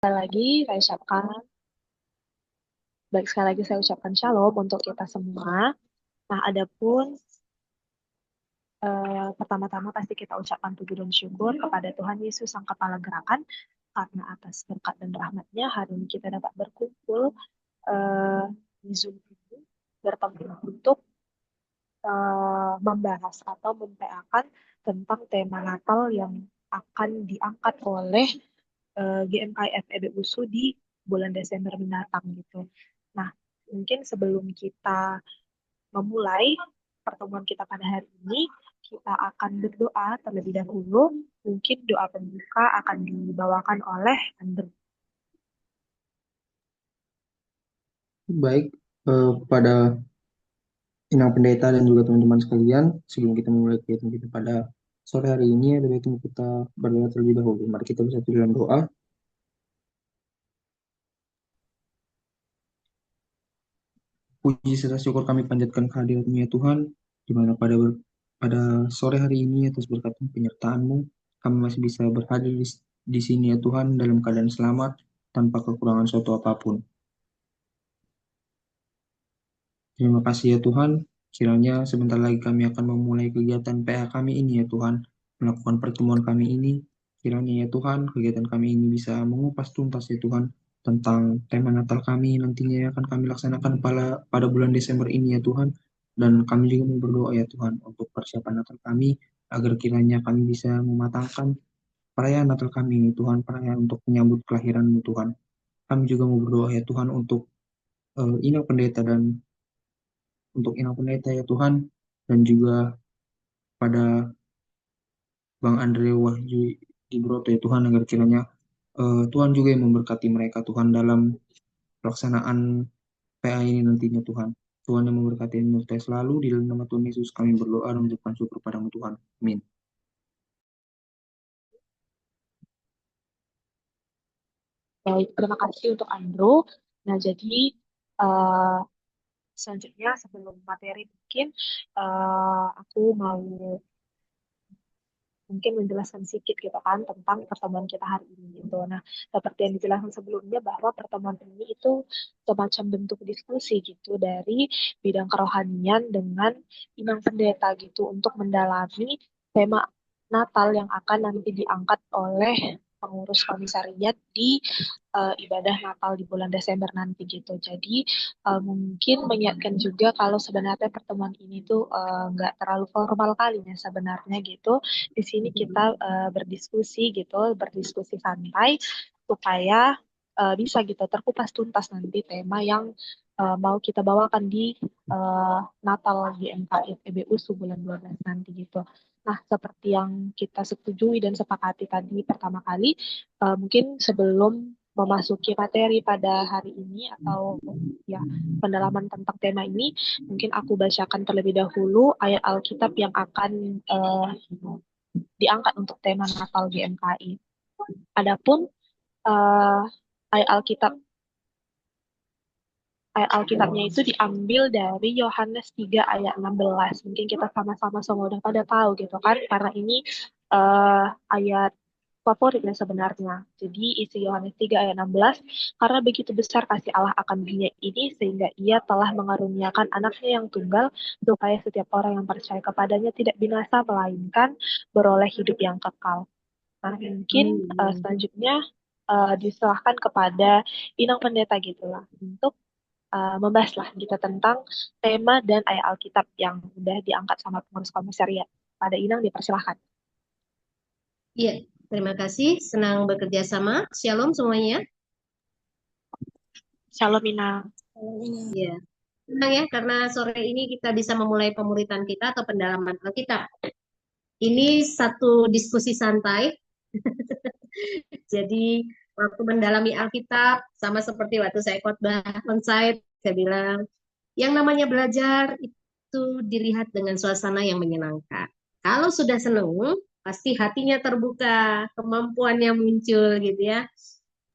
Sekali lagi saya ucapkan shalom untuk kita semua. Nah, adapun pertama-tama pasti kita ucapkan puji dan syukur kepada Tuhan Yesus Sang Kepala Gerakan, karena atas berkat dan rahmat-Nya hari ini kita dapat berkumpul eh, di Zoom ini, bertemu untuk membahas atau mempeakan tentang tema Natal yang akan diangkat oleh GMKI FEB USU di bulan Desember mendatang gitu. Nah, mungkin sebelum kita memulai pertemuan kita pada hari ini, kita akan berdoa terlebih dahulu. Mungkin doa pembuka akan dibawakan oleh Andrew. Baik, pada Inang Pendeta dan juga teman-teman sekalian, sebelum kita memulai kegiatan kita pada sore hari ini, ada baiknya kita berdoa terlebih dahulu. Mari kita bersatu dalam doa. Puji serta syukur kami panjatkan kehadirat-Mu ya Tuhan, di mana pada sore hari ini atas berkat penyertaan-Mu, kami masih bisa berhadir di sini ya Tuhan dalam keadaan selamat, tanpa kekurangan suatu apapun. Terima kasih ya Tuhan, kiranya sebentar lagi kami akan memulai kegiatan PA kami ini ya Tuhan, melakukan pertemuan kami ini. Kiranya ya Tuhan, kegiatan kami ini bisa mengupas tuntas ya Tuhan, tentang tema Natal kami nantinya yang akan kami laksanakan pada bulan Desember ini ya Tuhan. Dan kami juga mau berdoa ya Tuhan, untuk persiapan Natal kami, agar kiranya kami bisa mematangkan perayaan Natal kami ini Tuhan, perayaan untuk menyambut kelahiran-Mu Tuhan. Kami juga mau berdoa ya Tuhan untuk Inang Pendeta dan untuk Inang Pendeta ya Tuhan, dan juga pada Bang Andre Wahyu di Broto ya Tuhan, agar kiranya Tuhan juga yang memberkati mereka Tuhan dalam pelaksanaan PA ini nantinya Tuhan. Tuhan yang memberkati mereka selalu, di dalam nama Tuhan Yesus kami berdoa dan mengucapkan syukur padamu Tuhan. Amin. Baik, terima kasih untuk Andrew. Nah, jadi eh, selanjutnya sebelum materi mungkin aku mau mungkin menjelaskan sedikit gitu kan tentang pertemuan kita hari ini gitu. Nah, seperti yang dijelaskan sebelumnya bahwa pertemuan ini itu semacam bentuk diskusi gitu dari bidang kerohanian dengan imam pendeta gitu untuk mendalami tema Natal yang akan nanti diangkat oleh pengurus komisariat di ibadah Natal di bulan Desember nanti gitu. Jadi mungkin mengingatkan juga kalau sebenarnya pertemuan ini tuh nggak terlalu formal kali ya sebenarnya gitu. Di sini kita berdiskusi santai supaya bisa gitu terkupas tuntas nanti tema yang mau kita bawakan di Natal di MKI PBU bulan 12 nanti gitu. Nah, seperti yang kita setujui dan sepakati tadi pertama kali, mungkin sebelum memasuki materi pada hari ini atau ya pendalaman tentang tema ini, mungkin aku bacakan terlebih dahulu ayat Alkitab yang akan diangkat untuk tema Natal GMKI. Adapun uh, ayat Alkitab ayat Alkitabnya itu diambil dari Yohanes 3 ayat 16. Mungkin kita sama-sama semua udah pada tahu gitu kan, karena ini ayat favoritnya sebenarnya. Jadi isi Yohanes 3 ayat 16, karena begitu besar kasih Allah akan dunia ini sehingga ia telah mengaruniakan anaknya yang tunggal supaya setiap orang yang percaya kepadanya tidak binasa melainkan beroleh hidup yang kekal. Nah, mungkin selanjutnya diserahkan kepada Inang Pendeta gitu lah untuk membahas lah gitu tentang tema dan ayat Alkitab yang udah diangkat sama pengurus komisariat. Pada Inang dipersilahkan. Iya, terima kasih. Senang bekerja sama. Shalom semuanya. Shalom Inang. Iya, senang ya karena sore ini kita bisa memulai pemuritan kita atau pendalaman Alkitab. Ini satu diskusi santai. Jadi waktu mendalami Alkitab sama seperti waktu saya khotbah onsite, saya bilang yang namanya belajar itu dilihat dengan suasana yang menyenangkan. Kalau sudah senang, pasti hatinya terbuka, kemampuannya muncul gitu ya.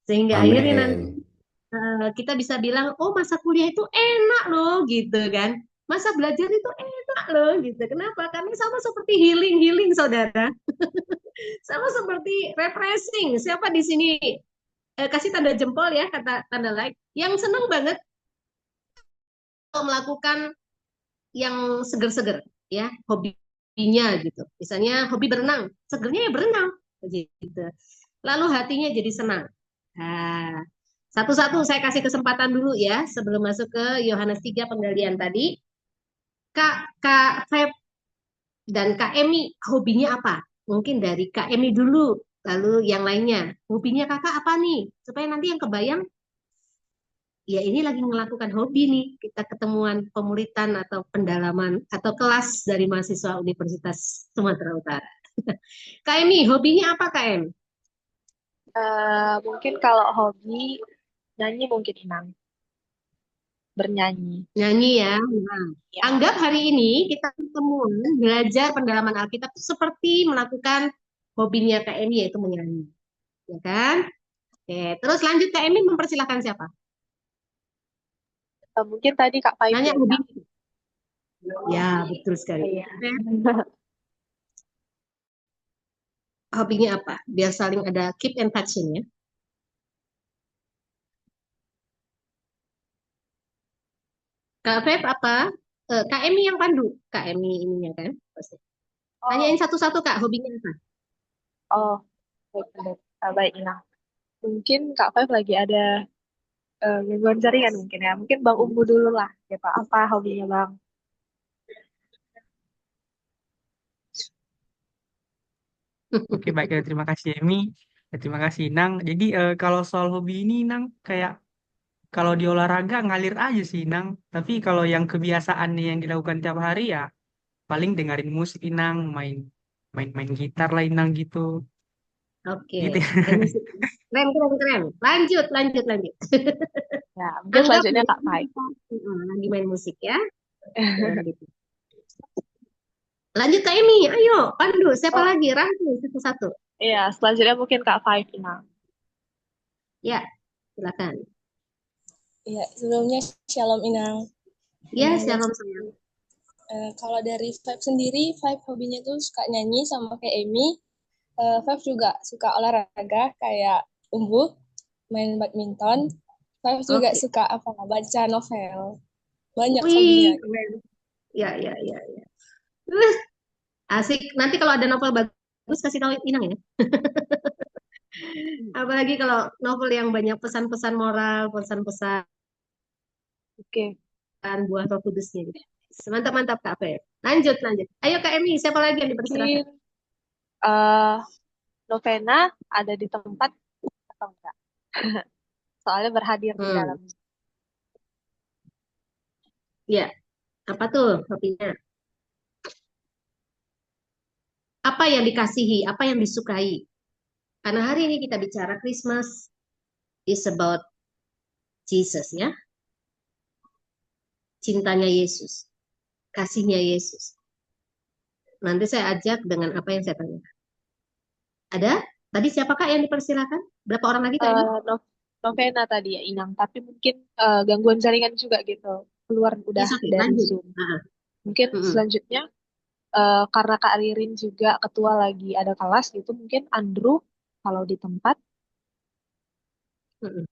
Sehingga akhirnya nanti Amin. kita bisa bilang, oh masa kuliah itu enak loh gitu kan. Masa belajar itu enak loh gitu. Kenapa? Karena sama seperti healing saudara. Sama seperti refreshing. Siapa di sini kasih tanda jempol ya, kata tanda like. Yang senang banget melakukan yang seger-seger ya, hobinya gitu. Misalnya hobi berenang, segernya ya berenang gitu. Lalu hatinya jadi senang. Nah, satu-satu saya kasih kesempatan dulu ya sebelum masuk ke Yohanes 3 penggalian tadi. Kak Feb dan Kak Emi hobinya apa? Mungkin dari Kak Emi dulu, lalu yang lainnya. Hobinya kakak apa nih? Supaya nanti yang kebayang, ya ini lagi melakukan hobi nih. Kita ketemuan pemulitan atau pendalaman atau kelas dari mahasiswa Universitas Sumatera Utara. Kak Emi, hobinya apa Kak Em? Mungkin kalau hobi nyanyi mungkin Inang, bernyanyi. Nyanyi ya. Nah, Ya, anggap hari ini kita ketemuan belajar pendalaman Alkitab itu seperti melakukan hobinya Kak Emi yaitu menyanyi. Ya kan? Oke, terus lanjut Kak Emi mempersilahkan siapa? mungkin tadi Kak Faib Nanya ya Inang. hobinya. Ya, betul sekali. Iya. Hobinya apa? Biar saling ada keep and touch-nya. Kak Feb apa? Kak Emi yang pandu. Kak Emi ininya kan? Pasti. Tanyain Oh, satu-satu Kak, hobinya apa? oh, baik, baik, baik Inang. Mungkin Kak Faib lagi ada gangguan jaringan mungkin ya. Mungkin Bang Umbu dulu lah, gitu. Apa hobinya Bang? Oke, baik. Terima kasih, Emi. Terima kasih, Nang. Jadi, kalau soal hobi ini, Nang, kayak kalau di olahraga ngalir aja sih, Nang. Tapi kalau yang kebiasaan nih yang dilakukan tiap hari ya, paling dengerin musik, Nang, main gitar lah, Nang, gitu. Oke, Gitu. main musik. Keren, keren, keren. Lanjut, lanjut, lanjut. Ya, mungkin Anggap selanjutnya nih, Kak Faib. kita lagi main musik ya. Ya, gitu. Lanjut Kak Emi, ayo, pandu. Siapa Oh, lagi? Rangkum satu-satu. iya, selanjutnya mungkin Kak Faib Inang. Ya, silakan. Ya, sebelumnya Shalom Inang. Ya, Dan shalom sayang. kalau dari Vibe sendiri, Vibe hobinya tuh suka nyanyi sama kayak Amy. Vibe juga suka olahraga kayak Umbu, main badminton. Vibe juga Oke. suka baca novel. Banyak Wih, hobinya. keren. Ya, ya, ya, ya. Uh, asik. Nanti kalau ada novel bagus, kasih tahu Inang ya. Apalagi kalau novel yang banyak pesan-pesan moral, pesan-pesan Oke, buah roh kudusnya gitu. Mantap, mantap Kak Feb. Lanjut, lanjut. Ayo Kak Emi, siapa lagi yang dipersilakan? mungkin eh Novena ada di tempat atau enggak? Soalnya berhadir di Hmm, dalam. ya. Apa tuh hobinya? Apa yang dikasihi? Apa yang disukai? Karena hari ini kita bicara Christmas is about Jesus ya. Cintanya Yesus, kasihnya Yesus. Nanti saya ajak dengan apa yang saya tanya. Ada? Tadi siapa Kak yang dipersilakan? Berapa orang lagi Kak ini? Novena tadi ya Inang, tapi mungkin gangguan jaringan juga gitu. Keluar udah Yes, oke, dari lanjut. Zoom. Ah, Mungkin mm-mm, selanjutnya karena Kak Ririn juga ketua lagi ada kelas gitu, mungkin Andrew kalau di tempat. mm-mm.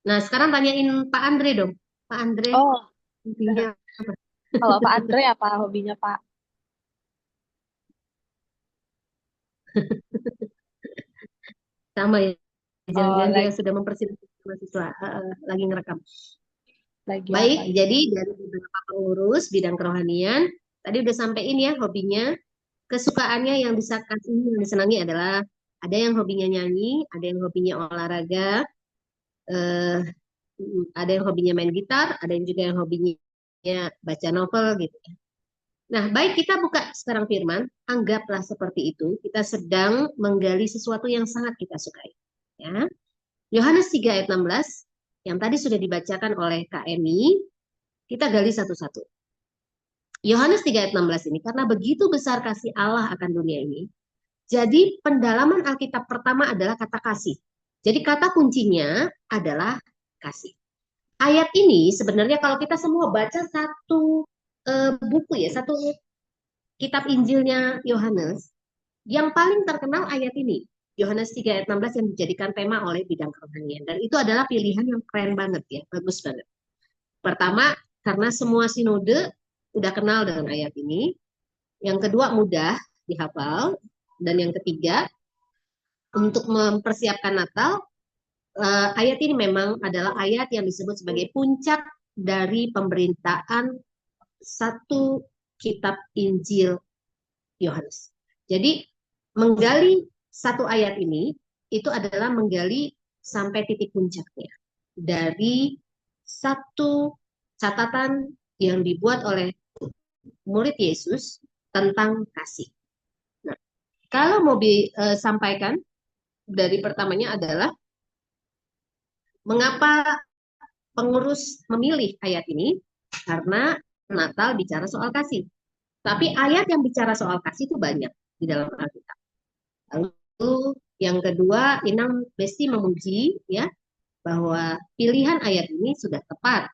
Nah, sekarang tanyain Pak Andre dong. Pak Andre, Oh, intinya apa? kalau Pak Andre apa hobinya Pak? Sama ya. Oh, Jangan-jangan dia lagi sudah mempersiapkan mahasiswa lagi ngerekam. lagi Baik, apa itu? jadi dari beberapa pengurus bidang kerohanian, tadi udah sampein ya hobinya, kesukaannya yang yang disenangi adalah ada yang hobinya nyanyi, ada yang hobinya olahraga, eh, ada yang hobinya main gitar, ada yang juga yang hobinya baca novel gitu. Nah, baik kita buka sekarang firman, anggaplah seperti itu, kita sedang menggali sesuatu yang sangat kita sukai. Ya. Yohanes 3 ayat 16, yang tadi sudah dibacakan oleh Kak Emi, kita gali satu-satu. Yohanes 3 ayat 16 ini, karena begitu besar kasih Allah akan dunia ini, jadi pendalaman Alkitab pertama adalah kata kasih. Jadi kata kuncinya adalah kasih. Ayat ini sebenarnya kalau kita semua baca satu buku ya, satu kitab Injilnya Yohanes, yang paling terkenal ayat ini. Yohanes 3 ayat 16 yang dijadikan tema oleh bidang kerohanian. Dan itu adalah pilihan yang keren banget ya, bagus banget. Pertama, karena semua sinode udah kenal dengan ayat ini. Yang kedua, mudah dihafal. Dan yang ketiga, untuk mempersiapkan Natal, ayat ini memang adalah ayat yang disebut sebagai puncak dari pemberitaan satu kitab Injil Yohanes. Jadi menggali satu ayat ini itu adalah menggali sampai titik puncaknya dari satu catatan yang dibuat oleh murid Yesus tentang kasih. Nah, kalau mau disampaikan dari pertamanya adalah mengapa pengurus memilih ayat ini? Karena Natal bicara soal kasih. Tapi ayat yang bicara soal kasih itu banyak di dalam Alkitab. Lalu yang kedua, Inang Besti memuji ya bahwa pilihan ayat ini sudah tepat.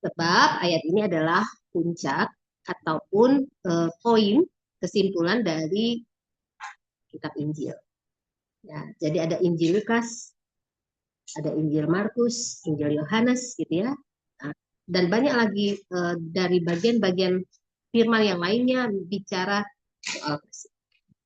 Sebab ayat ini adalah puncak ataupun poin kesimpulan dari kitab Injil. Ya, jadi ada Injil Lukas, ada Injil Markus, Injil Yohanes gitu ya. Nah, dan banyak lagi dari bagian-bagian firman yang lainnya bicara soal kasih.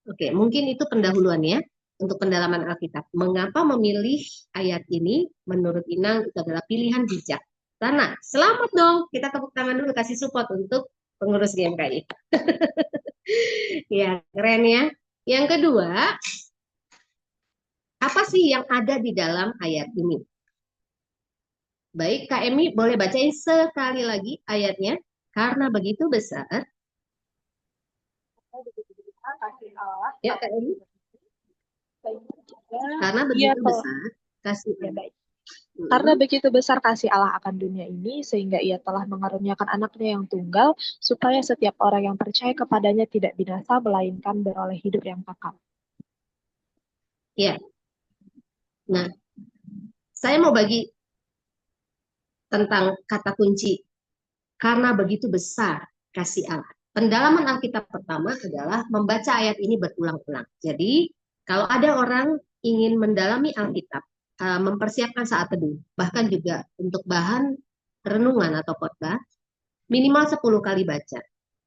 Oke, mungkin itu pendahuluannya untuk pendalaman Alkitab. Mengapa memilih ayat ini? Menurut Inang itu adalah pilihan bijak. Karena selamat dong, kita tepuk tangan dulu kasih support untuk pengurus GMKI. Ya, keren ya. Yang kedua, apa sih yang ada di dalam ayat ini? Baik, Kak Emi boleh bacain sekali lagi ayatnya. Karena begitu besar. Kasih Allah. Ya, Kak Emi. Karena Ia begitu telah, besar kasih ya Allah. baik. Karena begitu besar kasih Allah akan dunia ini, sehingga ia telah mengaruniakan anaknya yang tunggal, supaya setiap orang yang percaya kepadanya tidak binasa, melainkan beroleh hidup yang kekal. Ya. Nah, saya mau bagi tentang kata kunci. Karena begitu besar kasih Allah. Pendalaman Alkitab pertama adalah membaca ayat ini berulang-ulang. Jadi, kalau ada orang ingin mendalami Alkitab, mempersiapkan saat teduh, bahkan juga untuk bahan renungan atau khotbah, minimal 10 kali baca.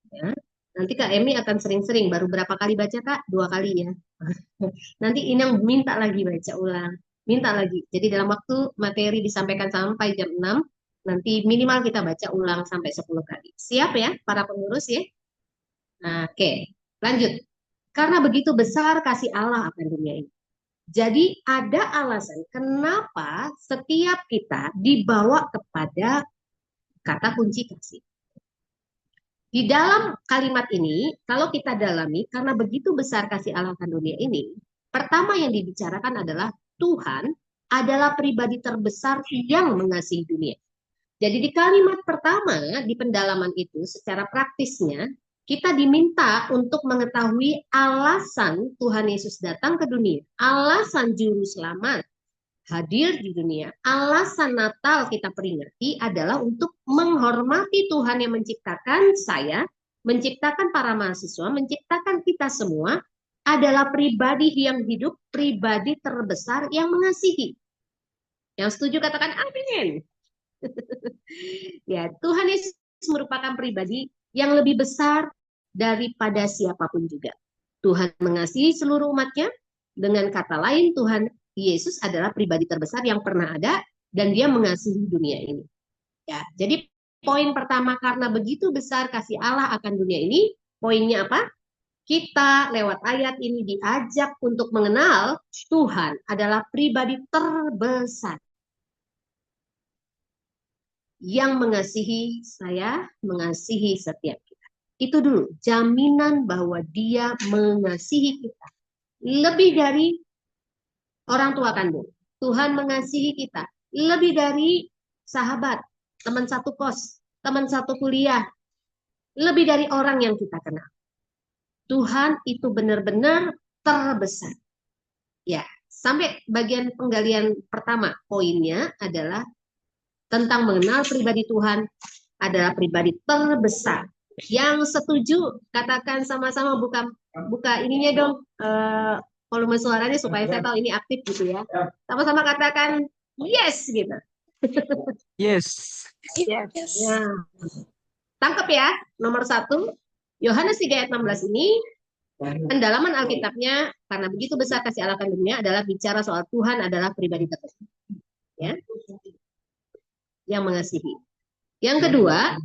Ya. Nanti Kak Emi akan sering-sering, baru berapa kali baca Kak? 2 kali ya. Nanti Inang minta lagi baca ulang, minta lagi. Jadi dalam waktu materi disampaikan sampai jam 6, nanti minimal kita baca ulang sampai 10 kali. Siap ya para pengurus ya? Nah, oke, lanjut. Karena begitu besar kasih Allah akan dunia ini. Jadi ada alasan kenapa setiap kita dibawa kepada kata kunci kasih. Di dalam kalimat ini, kalau kita dalami, karena begitu besar kasih Allah akan dunia ini, pertama yang dibicarakan adalah Tuhan adalah pribadi terbesar yang mengasihi dunia. Jadi di kalimat pertama, di pendalaman itu, secara praktisnya, kita diminta untuk mengetahui alasan Tuhan Yesus datang ke dunia, alasan Juru Selamat hadir di dunia, alasan Natal kita peringati adalah untuk menghormati Tuhan yang menciptakan saya, menciptakan para mahasiswa, menciptakan kita semua, adalah pribadi yang hidup, pribadi terbesar yang mengasihi. Yang setuju katakan amin. Ya, Tuhan Yesus merupakan pribadi yang lebih besar daripada siapapun juga. Tuhan mengasihi seluruh umatnya. Dengan kata lain, Tuhan Yesus adalah pribadi terbesar yang pernah ada dan dia mengasihi dunia ini. Ya, jadi poin pertama, karena begitu besar kasih Allah akan dunia ini, poinnya apa? Kita lewat ayat ini diajak untuk mengenal Tuhan adalah pribadi terbesar yang mengasihi saya, mengasihi setiap kita. Itu dulu, jaminan bahwa dia mengasihi kita. Lebih dari orang tua kandung. Tuhan mengasihi kita. Lebih dari sahabat, teman satu kos, teman satu kuliah. Lebih dari orang yang kita kenal. Tuhan itu benar-benar terbesar. Ya, sampai bagian penggalian pertama, poinnya adalah tentang mengenal pribadi Tuhan adalah pribadi terbesar. Yang setuju, katakan sama-sama, buka ininya dong, volume suaranya supaya saya tahu ini aktif gitu ya. Sama-sama katakan yes gitu. Yes. Yes. Ya, tangkap ya. Nomor 1, Yohanes 3 ayat 16 ini pendalaman Alkitabnya, karena begitu besar kasih Allah akan dunia, adalah bicara soal Tuhan adalah pribadi tertentu, ya, yang mengasihi. Yang kedua,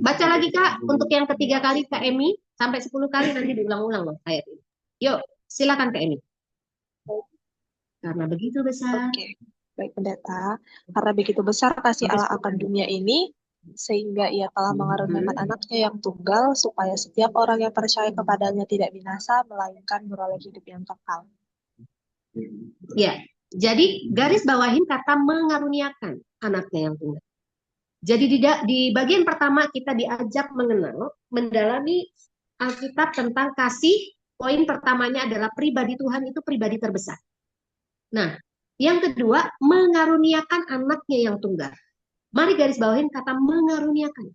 baca lagi Kak, untuk yang ketiga kali Kak Emi, sampai 10 kali nanti diulang-ulang loh ayat ini. Yuk, silakan Kak Emi. Karena begitu besar. Oke, baik pendeta. Karena begitu besar kasih Allah akan dunia ini, sehingga ia telah mengaruniakan anaknya yang tunggal, supaya setiap orang yang percaya kepadanya tidak binasa, melainkan beroleh hidup yang kekal. Ya, jadi garis bawahin kata mengaruniakan anaknya yang tunggal. Jadi di bagian pertama kita diajak mengenal, mendalami Alkitab tentang kasih. Poin pertamanya adalah pribadi Tuhan itu pribadi terbesar. Nah, yang kedua, mengaruniakan anaknya yang tunggal. Mari garis bawahin kata mengaruniakan.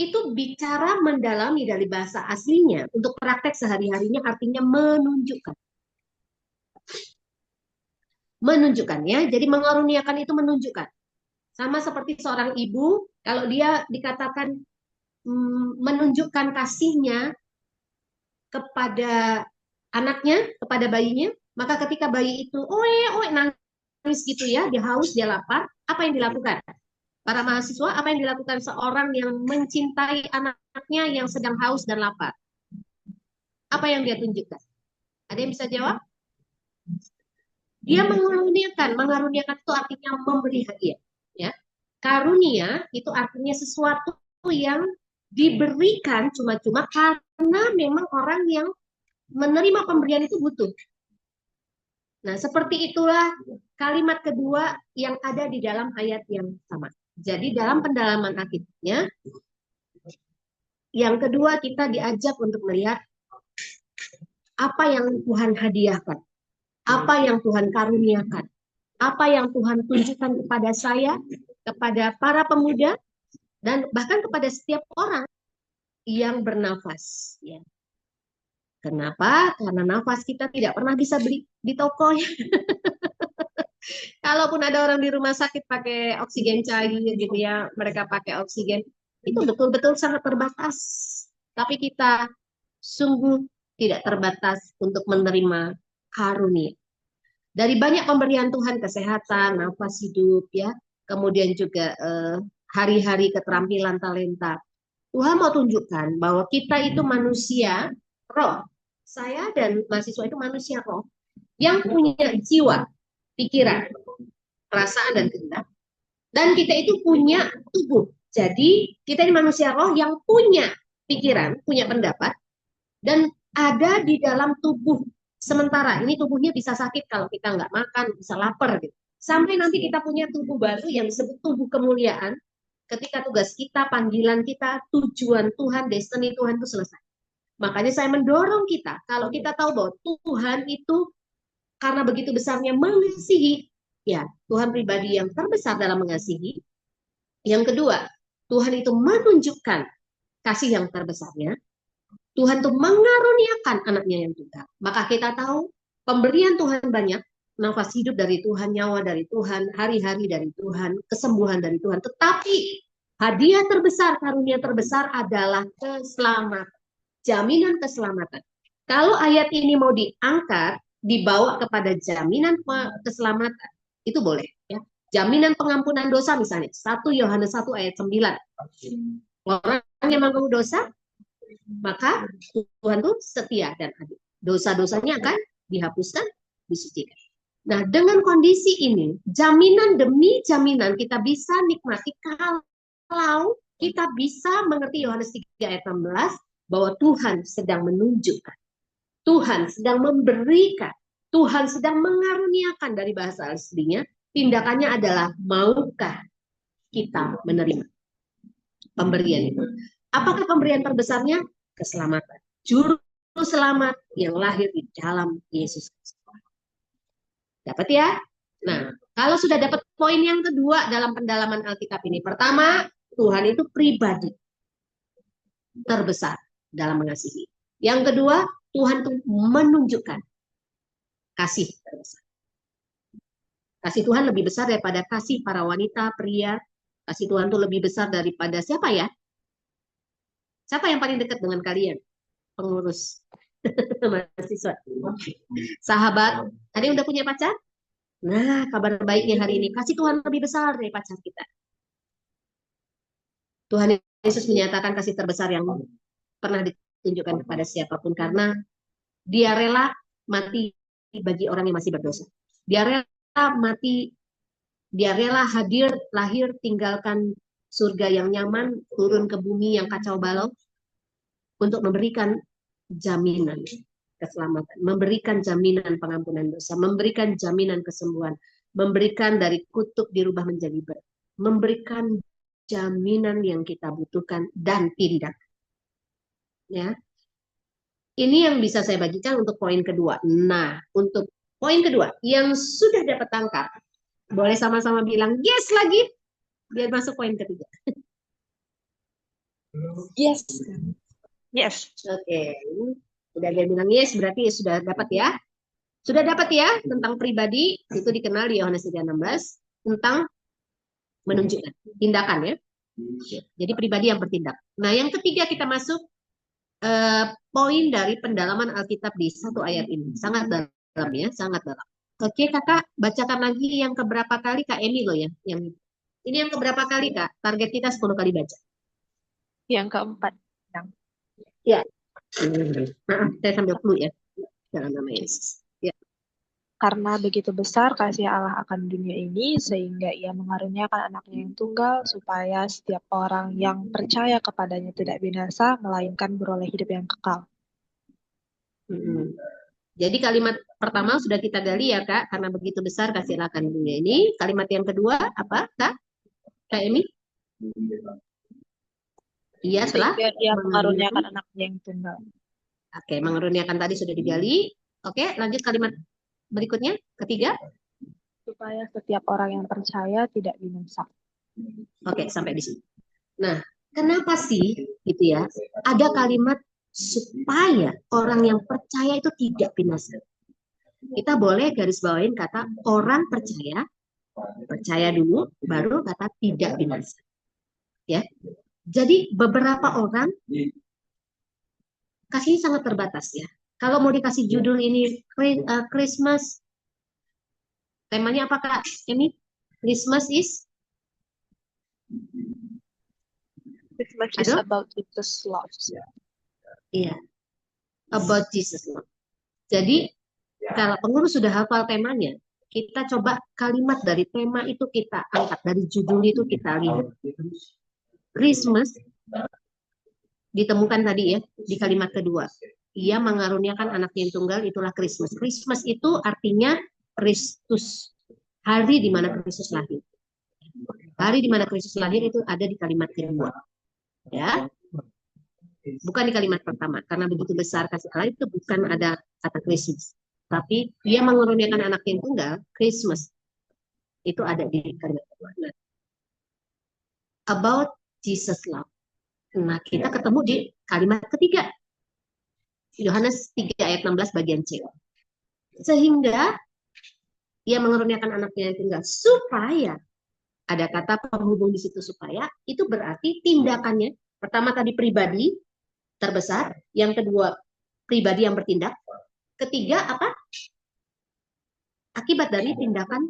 Itu bicara mendalami dari bahasa aslinya, untuk praktek sehari-harinya artinya menunjukkan. Menunjukkan ya, jadi mengaruniakan itu menunjukkan. Sama seperti seorang ibu, kalau dia dikatakan menunjukkan kasihnya kepada anaknya, kepada bayinya, maka ketika bayi itu nangis gitu ya, dia haus, dia lapar, apa yang dilakukan? Para mahasiswa, apa yang dilakukan seorang yang mencintai anaknya yang sedang haus dan lapar? Apa yang dia tunjukkan? Ada yang bisa jawab? Dia mengaruniakan. Mengaruniakan itu artinya memberi hadiah. Ya. Karunia itu artinya sesuatu yang diberikan cuma-cuma karena memang orang yang menerima pemberian itu butuh. Nah, seperti itulah kalimat kedua yang ada di dalam ayat yang sama. Jadi dalam pendalaman Alkitabnya, yang kedua kita diajak untuk melihat apa yang Tuhan hadiahkan, apa yang Tuhan karuniakan, apa yang Tuhan tunjukkan kepada saya, kepada para pemuda, dan bahkan kepada setiap orang yang bernafas. Ya. Kenapa? Karena nafas kita tidak pernah bisa beli di toko. Ya. Kalaupun ada orang di rumah sakit pakai oksigen cair gitu ya, mereka pakai oksigen, itu betul-betul sangat terbatas. Tapi kita sungguh tidak terbatas untuk menerima karunia. Dari banyak pemberian Tuhan, kesehatan, nafas hidup, ya, kemudian juga hari-hari keterampilan talenta. Tuhan mau tunjukkan bahwa kita itu manusia roh. Saya dan mahasiswa itu manusia roh yang punya jiwa, pikiran, perasaan, dan kehendak. Dan kita itu punya tubuh. Jadi kita ini manusia roh yang punya pikiran, punya pendapat, dan ada di dalam tubuh. Sementara ini tubuhnya bisa sakit kalau kita nggak makan, bisa lapar gitu. Sampai nanti kita punya tubuh baru yang disebut tubuh kemuliaan. Ketika tugas kita, panggilan kita, tujuan Tuhan, destiny Tuhan itu selesai. Makanya saya mendorong kita, kalau kita tahu bahwa Tuhan itu karena begitu besarnya mengasihi, ya Tuhan pribadi yang terbesar dalam mengasihi. Yang kedua, Tuhan itu menunjukkan kasih yang terbesarnya. Tuhan itu mengaruniakan anaknya yang tunggal. Maka kita tahu pemberian Tuhan banyak, nafas hidup dari Tuhan, nyawa dari Tuhan, hari-hari dari Tuhan, kesembuhan dari Tuhan. Tetapi hadiah terbesar, karunia terbesar adalah keselamatan. Jaminan keselamatan. Kalau ayat ini mau diangkat, dibawa kepada jaminan keselamatan, itu boleh. Ya. Jaminan pengampunan dosa misalnya, 1 Yohanes 1 ayat 9. Orang yang mengaku dosa, maka Tuhan itu setia dan adil. Dosa-dosanya akan dihapuskan, disucikan. Nah, dengan kondisi ini, jaminan demi jaminan kita bisa nikmati kalau kita bisa mengerti Yohanes 3 ayat 16, bahwa Tuhan sedang menunjukkan, Tuhan sedang memberikan, Tuhan sedang mengaruniakan. Dari bahasa aslinya, tindakannya adalah maukah kita menerima pemberian itu. Apakah pemberian terbesarnya? Keselamatan. Juru selamat yang lahir di dalam Yesus. Dapat ya? Nah, kalau sudah dapat poin yang kedua dalam pendalaman Alkitab ini. Pertama, Tuhan itu pribadi terbesar dalam mengasihi. Yang kedua, Tuhan itu menunjukkan kasih terbesar. Kasih Tuhan lebih besar daripada kasih para wanita, pria. Kasih Tuhan itu lebih besar daripada siapa ya? Siapa yang paling dekat dengan kalian? Pengurus mahasiswa. Sahabat, ada yang udah punya pacar? Nah, kabar baiknya hari ini, kasih Tuhan lebih besar dari pacar kita. Tuhan Yesus menyatakan kasih terbesar yang pernah ditunjukkan kepada siapapun karena dia rela mati bagi orang yang masih berdosa. Dia rela mati, dia rela hadir, lahir, tinggalkan surga yang nyaman, turun ke bumi yang kacau balau untuk memberikan jaminan keselamatan, memberikan jaminan pengampunan dosa, memberikan jaminan kesembuhan, memberikan dari kutuk dirubah menjadi berkat, memberikan jaminan yang kita butuhkan dan tindak. Ya, ini yang bisa saya bagikan untuk poin kedua. Nah, untuk poin kedua yang sudah dapat tangkap, boleh sama-sama bilang yes lagi, biar masuk poin ketiga. Yes. Yes. Oke, udah dia bilang yes, berarti sudah dapat ya. Sudah dapat ya tentang pribadi, itu dikenal di Yohanes 3:16 tentang menunjukkan tindakan ya. Jadi pribadi yang bertindak. Nah, yang ketiga kita masuk poin dari pendalaman Alkitab di satu ayat ini. Sangat dalam ya, sangat dalam. Oke, Kakak, bacakan lagi yang keberapa kali Kak Emi loh ya. Yang ini yang keberapa kali Kak? Target kita 10 kali baca. Yang keempat. Ya. Maaf, saya sambil flu ya. Dalam nama Yesus. Ya. Karena begitu besar kasih Allah akan dunia ini, sehingga ia mengaruniakan anaknya yang tunggal, supaya setiap orang yang percaya kepadanya tidak binasa, melainkan beroleh hidup yang kekal. Jadi kalimat pertama sudah kita gali ya Kak, karena begitu besar kasih Allah akan dunia ini. Kalimat yang kedua apa Kak? Kak Emi? Iya telah Sehingga ia mengaruniakan anaknya yang tunggal. Oke, mengaruniakan tadi sudah digali. Oke, lanjut kalimat berikutnya, ketiga. Supaya setiap orang yang percaya tidak binasa. Oke, sampai di sini. Nah, kenapa sih gitu ya? Ada kalimat supaya orang yang percaya itu tidak binasa. Kita boleh garis bawain kata orang percaya, percaya dulu, baru kata tidak binasa. Ya. Jadi beberapa orang kasihnya sangat terbatas ya. Kalau mau dikasih judul ini Christmas, temanya apa Kak? Ini Christmas is? Christmas is about Jesus' love. Iya, about Jesus love. Jadi kalau pengurus sudah hafal temanya, kita coba kalimat dari tema itu kita angkat, dari judul itu kita lihat. Christmas ditemukan tadi ya di kalimat kedua. Ia mengaruniakan anaknya yang tunggal, itulah Christmas. Christmas itu artinya Kristus, hari di mana Kristus lahir. Hari di mana Kristus lahir itu ada di kalimat kedua. Ya. Bukan di kalimat pertama, karena begitu besar kasih Allah itu bukan ada kata Christmas. Tapi ia mengaruniakan anaknya yang tunggal, Christmas. Itu ada di kalimat kedua. Nah, about Jesus love. Nah, kita ketemu di kalimat ketiga. Yohanes 3 ayat 16 bagian C. Sehingga ia mengaruniakan anaknya yang tunggal supaya, ada kata penghubung di situ supaya, itu berarti tindakannya. Pertama tadi pribadi terbesar, yang kedua pribadi yang bertindak, ketiga apa? Akibat dari tindakan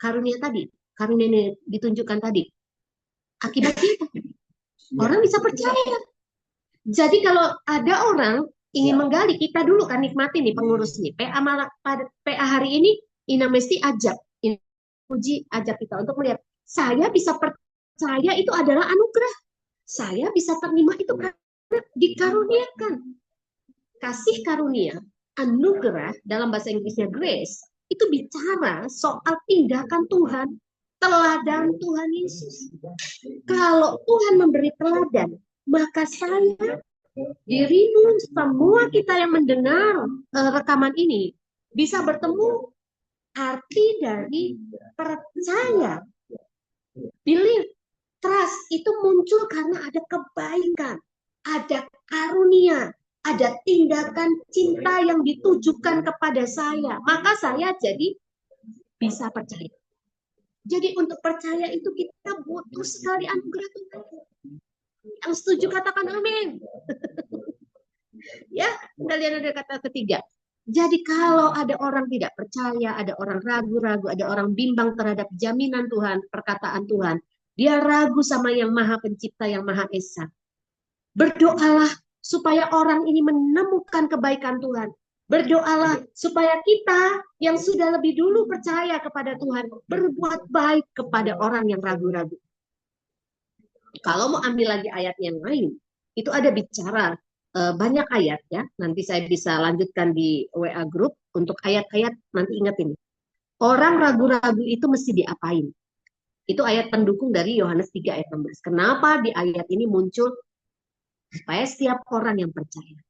karunia tadi, karunia yang ditunjukkan tadi. Akibatnya orang bisa percaya. Jadi kalau ada orang ingin menggali, kita dulu kan nikmati nih pengurus nih. PA hari ini Ina mesti ajak, Puji ajak kita untuk melihat. Saya bisa percaya itu adalah anugerah. Saya bisa terima itu karena dikaruniakan. Kasih karunia, anugerah dalam bahasa Inggrisnya grace, itu bicara soal tindakan Tuhan. Teladan Tuhan Yesus. Kalau Tuhan memberi teladan, maka saya, dirimu, semua kita yang mendengar rekaman ini bisa bertemu arti dari percaya. Believe, trust itu muncul karena ada kebaikan, ada karunia, ada tindakan cinta yang ditujukan kepada saya, maka saya jadi bisa percaya. Jadi untuk percaya itu kita butuh sekali anugerah Tuhan. Yang setuju katakan amin. Ya, kalian ada kata ketiga. Jadi kalau ada orang tidak percaya, ada orang ragu-ragu, ada orang bimbang terhadap jaminan Tuhan, perkataan Tuhan, dia ragu sama yang Maha Pencipta, yang Maha Esa. Berdoalah supaya orang ini menemukan kebaikan Tuhan. Berdoalah supaya kita yang sudah lebih dulu percaya kepada Tuhan, berbuat baik kepada orang yang ragu-ragu. Kalau mau ambil lagi ayat yang lain, itu ada bicara banyak ayat ya. Nanti saya bisa lanjutkan di WA group untuk ayat-ayat, nanti ingetin. Orang ragu-ragu itu mesti diapain? Itu ayat pendukung dari Yohanes 3 ayat 16. Kenapa di ayat ini muncul supaya setiap orang yang percaya?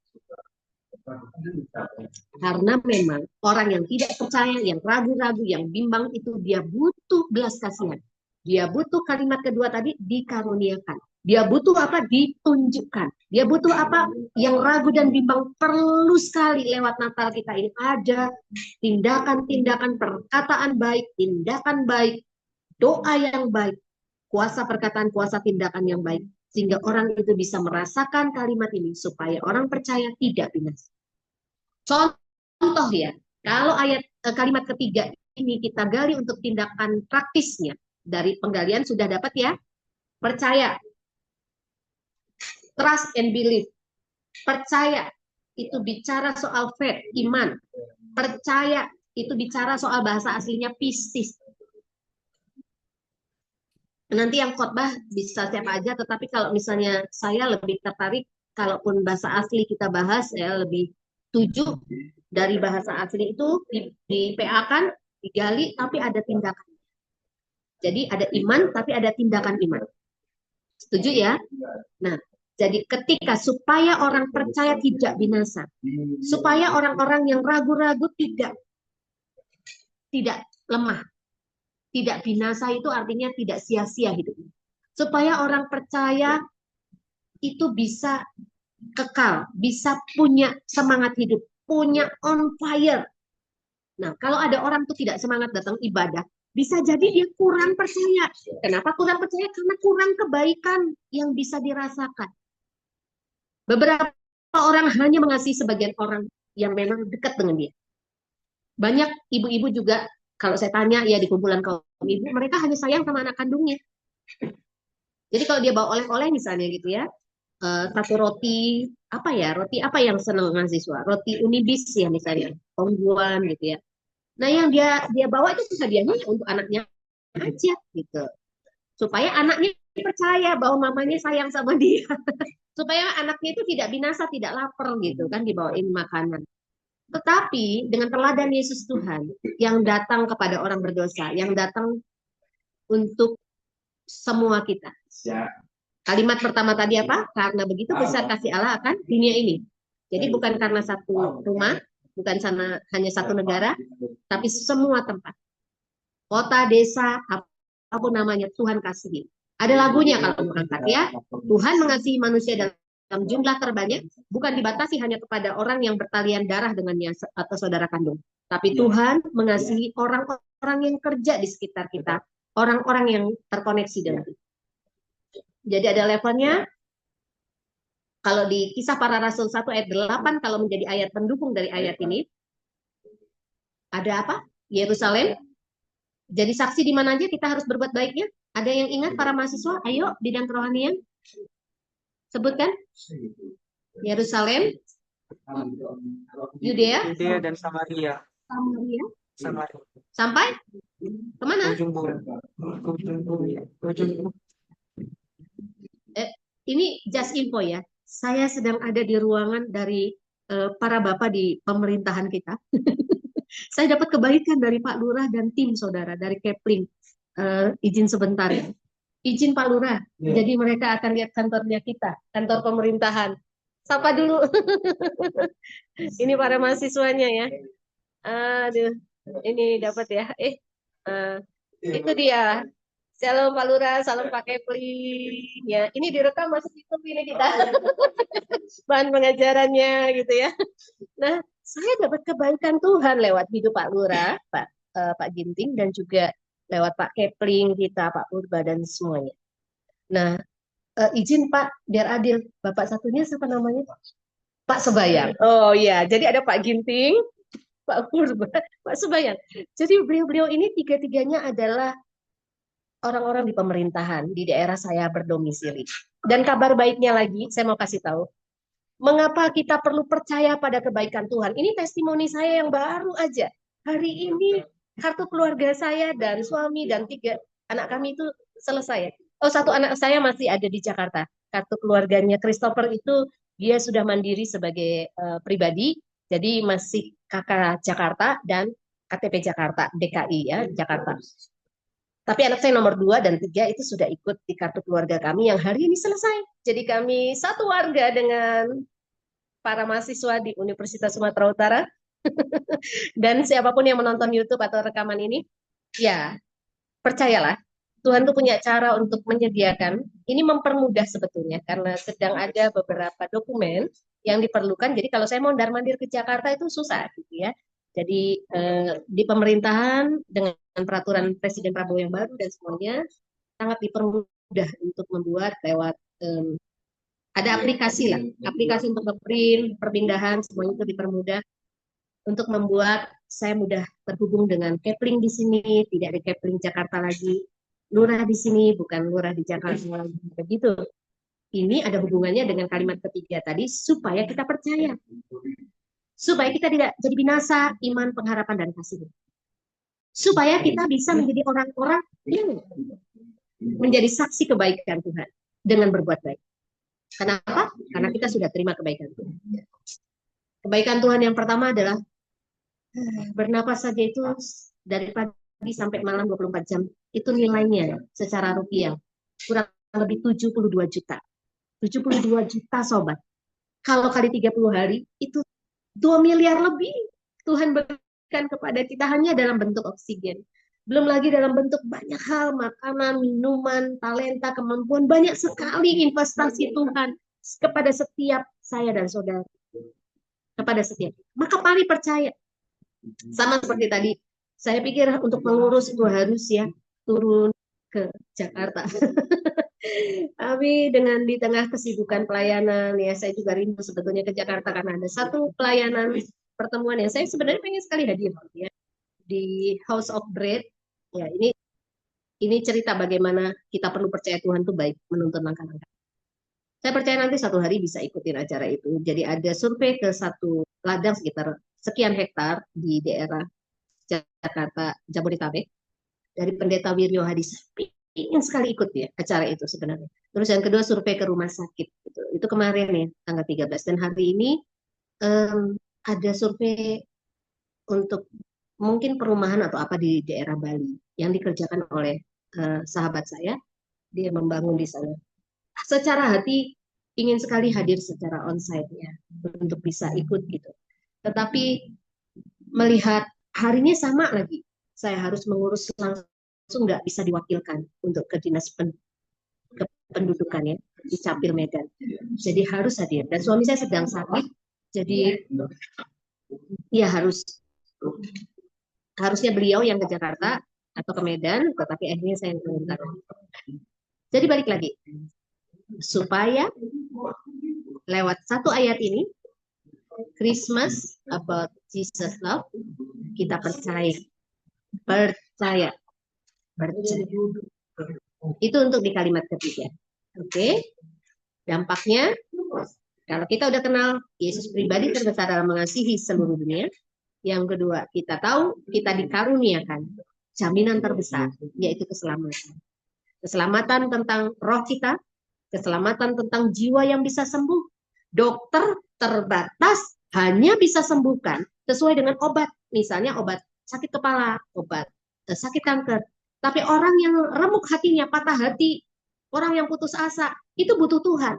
Karena memang orang yang tidak percaya, yang ragu-ragu, yang bimbang itu dia butuh belas kasihan. Dia butuh kalimat kedua tadi, dikaruniakan. Dia butuh apa? Ditunjukkan. Dia butuh apa? Yang ragu dan bimbang perlu sekali lewat Natal kita ini ada tindakan-tindakan perkataan baik, tindakan baik, doa yang baik, kuasa perkataan, kuasa tindakan yang baik. Sehingga orang itu bisa merasakan kalimat ini supaya orang percaya tidak binasa. Contoh ya, kalau ayat kalimat ketiga ini kita gali untuk tindakan praktisnya. Dari penggalian sudah dapat ya, percaya, trust and believe. Percaya itu bicara soal faith, iman. Percaya itu bicara soal bahasa aslinya pistis. Nanti yang khotbah bisa siapa aja, tetapi kalau misalnya saya lebih tertarik, kalaupun bahasa asli kita bahas, saya lebih setuju dari bahasa asli itu di PA kan, digali, tapi ada tindakan. Jadi ada iman, tapi ada tindakan iman. Setuju ya? Nah, jadi ketika supaya orang percaya tidak binasa, supaya orang-orang yang ragu-ragu tidak lemah, tidak binasa itu artinya tidak sia-sia hidupnya. Supaya orang percaya itu bisa kekal, bisa punya semangat hidup, punya on fire. Nah, kalau ada orang tuh tidak semangat datang ibadah, bisa jadi dia kurang percaya. Kenapa kurang percaya? Karena kurang kebaikan yang bisa dirasakan. Beberapa orang hanya mengasihi sebagian orang yang memang dekat dengan dia. Banyak ibu-ibu juga, kalau saya tanya ya di kumpulan kaum ibu, mereka hanya sayang sama anak kandungnya. Jadi kalau dia bawa oleh-oleh misalnya gitu ya, satu roti apa yang senang mahasiswa? Roti Unibis ya misalnya, Tongguan gitu ya. Nah, yang dia bawa itu hadiahnya untuk anaknya aja gitu. Supaya anaknya percaya bahwa mamanya sayang sama dia. Supaya anaknya itu tidak binasa, tidak lapar gitu kan, dibawain makanan. Tetapi dengan teladan Yesus Tuhan yang datang kepada orang berdosa, yang datang untuk semua kita. Kalimat pertama tadi apa? Karena begitu besar kasih Allah akan dunia ini. Jadi bukan karena satu rumah, bukan hanya satu negara, tapi semua tempat. Kota, desa, apapun namanya, Tuhan kasihi. Ada lagunya kalau mau angkat ya. Tuhan mengasihi manusia dalam jumlah terbanyak, bukan dibatasi hanya kepada orang yang bertalian darah dengannya atau saudara kandung. Tapi Tuhan mengasihi orang-orang yang kerja di sekitar kita, orang-orang yang terkoneksi dengan kita. Jadi ada levelnya. Kalau di Kisah Para Rasul 1 ayat 8, kalau menjadi ayat pendukung dari ayat ini, ada apa? Yerusalem. Jadi saksi di mana aja kita harus berbuat baiknya. Ada yang ingat para mahasiswa? Ayo, bidang kerohanian. Sebutkan. Yerusalem, Yudea, dan Samaria. Sampai kemana? Ujung bumi. Ini just info ya. Saya sedang ada di ruangan dari para bapak di pemerintahan kita. Saya dapat kebaikan dari Pak Lurah dan tim saudara dari Kepling. Izin sebentar ya. Izin Pak Lurah. Jadi mereka akan lihat kantornya kita, kantor pemerintahan. Sapa dulu. Ini para mahasiswanya ya. Aduh, ini dapat ya. Itu dia. Shalom Pak Lurah, salam Pak Kepling. Ya, ini direkam masuk YouTube ini kita. Bahan pengajarannya gitu ya. Nah, saya dapat kebaikan Tuhan lewat hidup Pak Lurah, Pak Ginting, dan juga lewat Pak Kepling kita, Pak Purba dan semuanya. Nah, izin Pak, biar adil, Bapak satunya siapa namanya? Pak Sebayang. Oh iya, jadi ada Pak Ginting, Pak Purba, Pak Sebayang. Jadi beliau-beliau ini tiga-tiganya adalah orang-orang di pemerintahan di daerah saya berdomisili. Dan kabar baiknya lagi, saya mau kasih tahu, mengapa kita perlu percaya pada kebaikan Tuhan. Ini testimoni saya yang baru aja. Hari ini kartu keluarga saya dan suami dan 3 anak kami itu selesai. Oh, 1 anak saya masih ada di Jakarta. Kartu keluarganya Christopher itu dia sudah mandiri sebagai pribadi, jadi masih KK Jakarta dan KTP Jakarta, DKI ya, Jakarta. Tapi anak saya nomor 2 dan 3 itu sudah ikut di kartu keluarga kami yang hari ini selesai. Jadi kami satu warga dengan para mahasiswa di Universitas Sumatera Utara. Dan siapapun yang menonton YouTube atau rekaman ini, ya percayalah, Tuhan tuh punya cara untuk menyediakan. Ini mempermudah sebetulnya, karena sedang ada beberapa dokumen yang diperlukan. Jadi kalau saya mau mondar-mandir ke Jakarta itu susah gitu ya. Jadi di pemerintahan dengan peraturan Presiden Prabowo yang baru dan semuanya sangat dipermudah untuk membuat lewat ada aplikasi lah, aplikasi untuk ngeprint, perpindahan semuanya itu dipermudah untuk membuat saya mudah terhubung dengan Kepling di sini, tidak di Kepling Jakarta lagi, lurah di sini bukan lurah di Jakarta lagi, begitu. Ini ada hubungannya dengan kalimat ketiga tadi, supaya kita percaya. Supaya kita tidak jadi binasa, iman, pengharapan, dan kasih. Supaya kita bisa menjadi orang-orang yang menjadi saksi kebaikan Tuhan dengan berbuat baik. Kenapa? Karena kita sudah terima kebaikan Tuhan. Kebaikan Tuhan yang pertama adalah bernapas saja itu dari pagi sampai malam 24 jam. Itu nilainya secara rupiah kurang lebih 72 juta. 72 juta sobat. Kalau kali 30 hari itu 2 miliar lebih Tuhan berikan kepada kita hanya dalam bentuk oksigen. Belum lagi dalam bentuk banyak hal, makanan, minuman, talenta, kemampuan, banyak sekali investasi Tuhan kepada setiap saya dan saudara. Kepada setiap. Maka mari percaya. Sama seperti tadi, saya pikir untuk mengurus itu harus ya turun ke Jakarta. Tapi dengan di tengah kesibukan pelayanan, ya saya juga rindu sebetulnya ke Jakarta karena ada satu pelayanan pertemuan yang saya sebenarnya pengen sekali hadir ya di House of Bread. Ya ini cerita bagaimana kita perlu percaya Tuhan itu baik menuntun langkah-langkah. Saya percaya nanti satu hari bisa ikutin acara itu. Jadi ada survei ke satu ladang sekitar sekian hektar di daerah Jakarta, Jabodetabek dari Pendeta Wiryo Hadis. Ingin sekali ikut ya acara itu sebenarnya. Terus yang kedua survei ke rumah sakit itu kemarin ya tanggal 13 dan hari ini ada survei untuk mungkin perumahan atau apa di daerah Bali yang dikerjakan oleh sahabat saya, dia membangun di sana. Secara hati ingin sekali hadir secara onsite ya untuk bisa ikut gitu. Tetapi melihat harinya sama lagi, saya harus mengurus langsung nggak bisa diwakilkan untuk ke dinas kependudukan ya di Capil Medan. Jadi harus hadir. Dan suami saya sedang sakit, jadi ya harusnya beliau yang ke Jakarta atau ke Medan, tetapi akhirnya saya yang ke. Jadi balik lagi, supaya lewat satu ayat ini, Christmas about Jesus love, kita percaya. Itu untuk di kalimat ketiga. Oke. Dampaknya, kalau kita udah kenal Yesus pribadi terbesar dalam mengasihi seluruh dunia. Yang kedua, kita tahu kita dikaruniakan jaminan terbesar, yaitu keselamatan. Keselamatan tentang roh kita, keselamatan tentang jiwa yang bisa sembuh. Dokter terbatas hanya bisa sembuhkan sesuai dengan obat. Misalnya obat sakit kepala, obat sakit kanker. Tapi orang yang remuk hatinya, patah hati, orang yang putus asa, itu butuh Tuhan.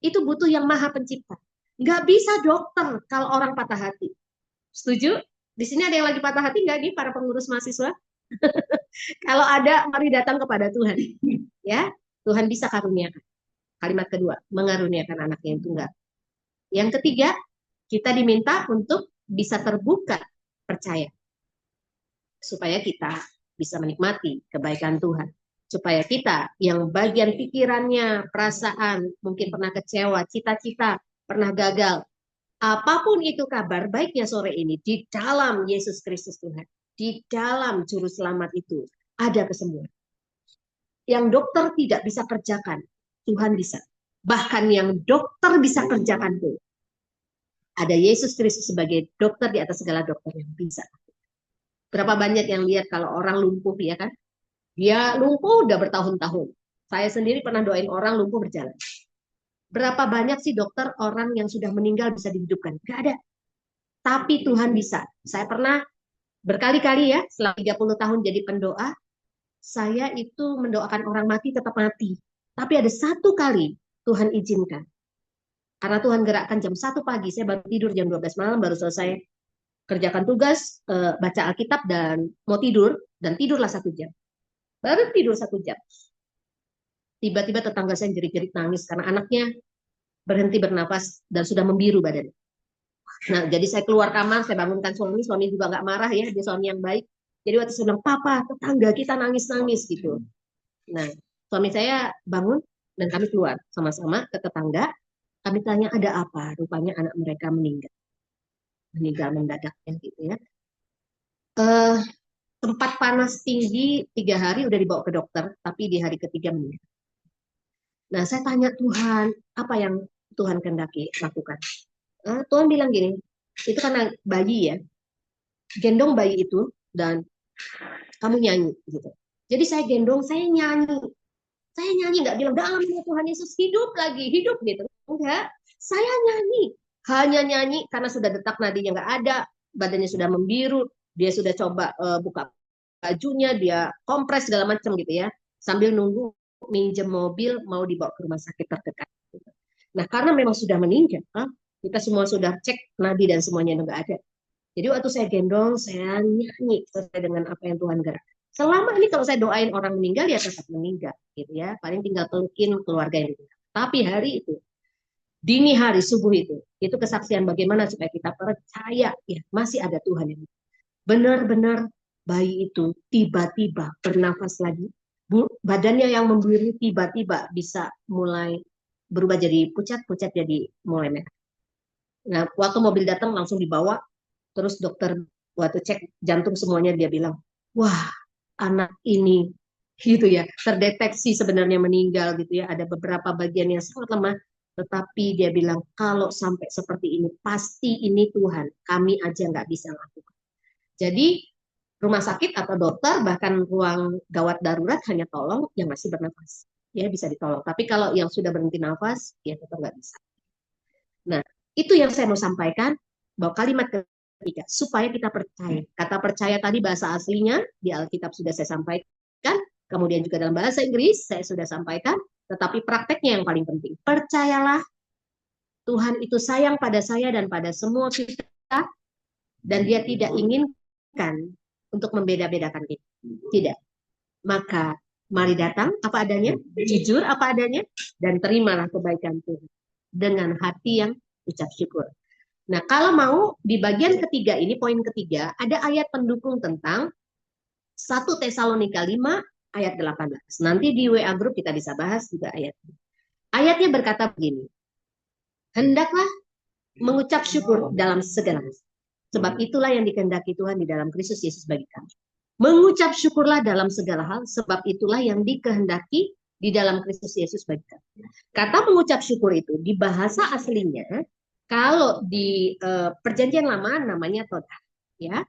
Itu butuh yang maha pencipta. Nggak bisa dokter kalau orang patah hati. Setuju? Di sini ada yang lagi patah hati nggak nih para pengurus mahasiswa? Kalau ada, mari datang kepada Tuhan. Ya, Tuhan bisa karuniakan. Kalimat kedua, mengaruniakan anak yang tunggal. Yang ketiga, kita diminta untuk bisa terbuka, percaya. Supaya kita bisa menikmati kebaikan Tuhan. Supaya kita yang bagian pikirannya, perasaan, mungkin pernah kecewa, cita-cita, pernah gagal. Apapun itu kabar baiknya sore ini, di dalam Yesus Kristus Tuhan, di dalam Juru Selamat itu, ada kesembuhan. Yang dokter tidak bisa kerjakan, Tuhan bisa. Bahkan yang dokter bisa kerjakan tuh, ada Yesus Kristus sebagai dokter di atas segala dokter yang bisa. Berapa banyak yang lihat kalau orang lumpuh, ya kan? Dia lumpuh udah bertahun-tahun. Saya sendiri pernah doain orang lumpuh berjalan. Berapa banyak sih dokter orang yang sudah meninggal bisa dihidupkan? Gak ada. Tapi Tuhan bisa. Saya pernah berkali-kali ya, selama 30 tahun jadi pendoa, saya itu mendoakan orang mati tetap mati. Tapi ada satu kali Tuhan izinkan. Karena Tuhan gerakkan jam 1 pagi, saya baru tidur jam 12 malam, baru selesai kerjakan tugas, baca Alkitab, dan mau tidur, dan tidurlah 1 jam. Baru tidur 1 jam. Tiba-tiba tetangga saya jerit-jerit nangis, karena anaknya berhenti bernapas, dan sudah membiru badannya. Nah, jadi saya keluar kamar, saya bangunkan suami juga nggak marah ya, dia suami yang baik. Jadi waktu saya bilang, papa, tetangga kita nangis-nangis gitu. Nah, suami saya bangun, dan kami keluar sama-sama ke tetangga. Kami tanya ada apa, rupanya anak mereka meninggal mendadak ya gitu ya. Tempat panas tinggi 3 hari udah dibawa ke dokter, tapi di hari ketiga meninggal. Nah, saya tanya Tuhan, apa yang Tuhan kehendaki lakukan? Tuhan bilang gini, itu karena bayi ya, gendong bayi itu dan kamu nyanyi gitu. Jadi saya gendong, saya nyanyi nggak bilang dalam nama Tuhan Yesus hidup lagi, hidup gitu. Enggak, saya nyanyi, hanya nyanyi karena sudah detak nadinya nggak ada, badannya sudah membiru, dia sudah coba buka bajunya, dia kompres segala macam gitu ya, sambil nunggu minjem mobil mau dibawa ke rumah sakit terdekat. Nah, karena memang sudah meninggal, kita semua sudah cek nadi dan semuanya nggak ada. Jadi waktu saya gendong, saya nyanyi sesuai dengan apa yang Tuhan gerak. Selama ini kalau saya doain orang meninggal, ya tetap meninggal, gitu ya. Paling tinggal pelukin keluarga yang ditinggal. Tapi hari itu, dini hari subuh itu kesaksian bagaimana supaya kita percaya, ya masih ada Tuhan yang benar-benar bayi itu tiba-tiba bernafas lagi, badannya yang membiru tiba-tiba bisa mulai berubah jadi pucat jadi mulai merah. Nah, waktu mobil datang langsung dibawa, terus dokter waktu cek jantung semuanya dia bilang, wah anak ini gitu ya, terdeteksi sebenarnya meninggal gitu ya, ada beberapa bagian yang sangat lemah, tetapi dia bilang kalau sampai seperti ini pasti ini Tuhan, kami aja nggak bisa lakukan. Jadi rumah sakit atau dokter bahkan ruang gawat darurat hanya tolong yang masih bernafas, ya bisa ditolong. Tapi kalau yang sudah berhenti nafas, ya tetap nggak bisa. Nah, itu yang saya mau sampaikan, bahwa kalimat ketiga, supaya kita percaya. Kata percaya tadi bahasa aslinya di Alkitab sudah saya sampaikan, kemudian juga dalam bahasa Inggris saya sudah sampaikan, tetapi prakteknya yang paling penting. Percayalah Tuhan itu sayang pada saya dan pada semua kita, dan dia tidak inginkan untuk membeda-bedakan kita. Tidak. Maka mari datang apa adanya, jujur apa adanya, dan terimalah kebaikan Tuhan dengan hati yang ucap syukur. Nah, kalau mau di bagian ketiga ini, poin ketiga, ada ayat pendukung tentang 1 Tesalonika 5 ayat 18. Nanti di WA Group kita bisa bahas juga ayatnya. Ayatnya berkata begini, hendaklah mengucap syukur dalam segala hal. Sebab itulah yang dikehendaki Tuhan di dalam Kristus Yesus bagi kami. Mengucap syukurlah dalam segala hal, sebab itulah yang dikehendaki di dalam Kristus Yesus bagi kami. Kata mengucap syukur itu di bahasa aslinya, kalau di perjanjian lama namanya toda, ya.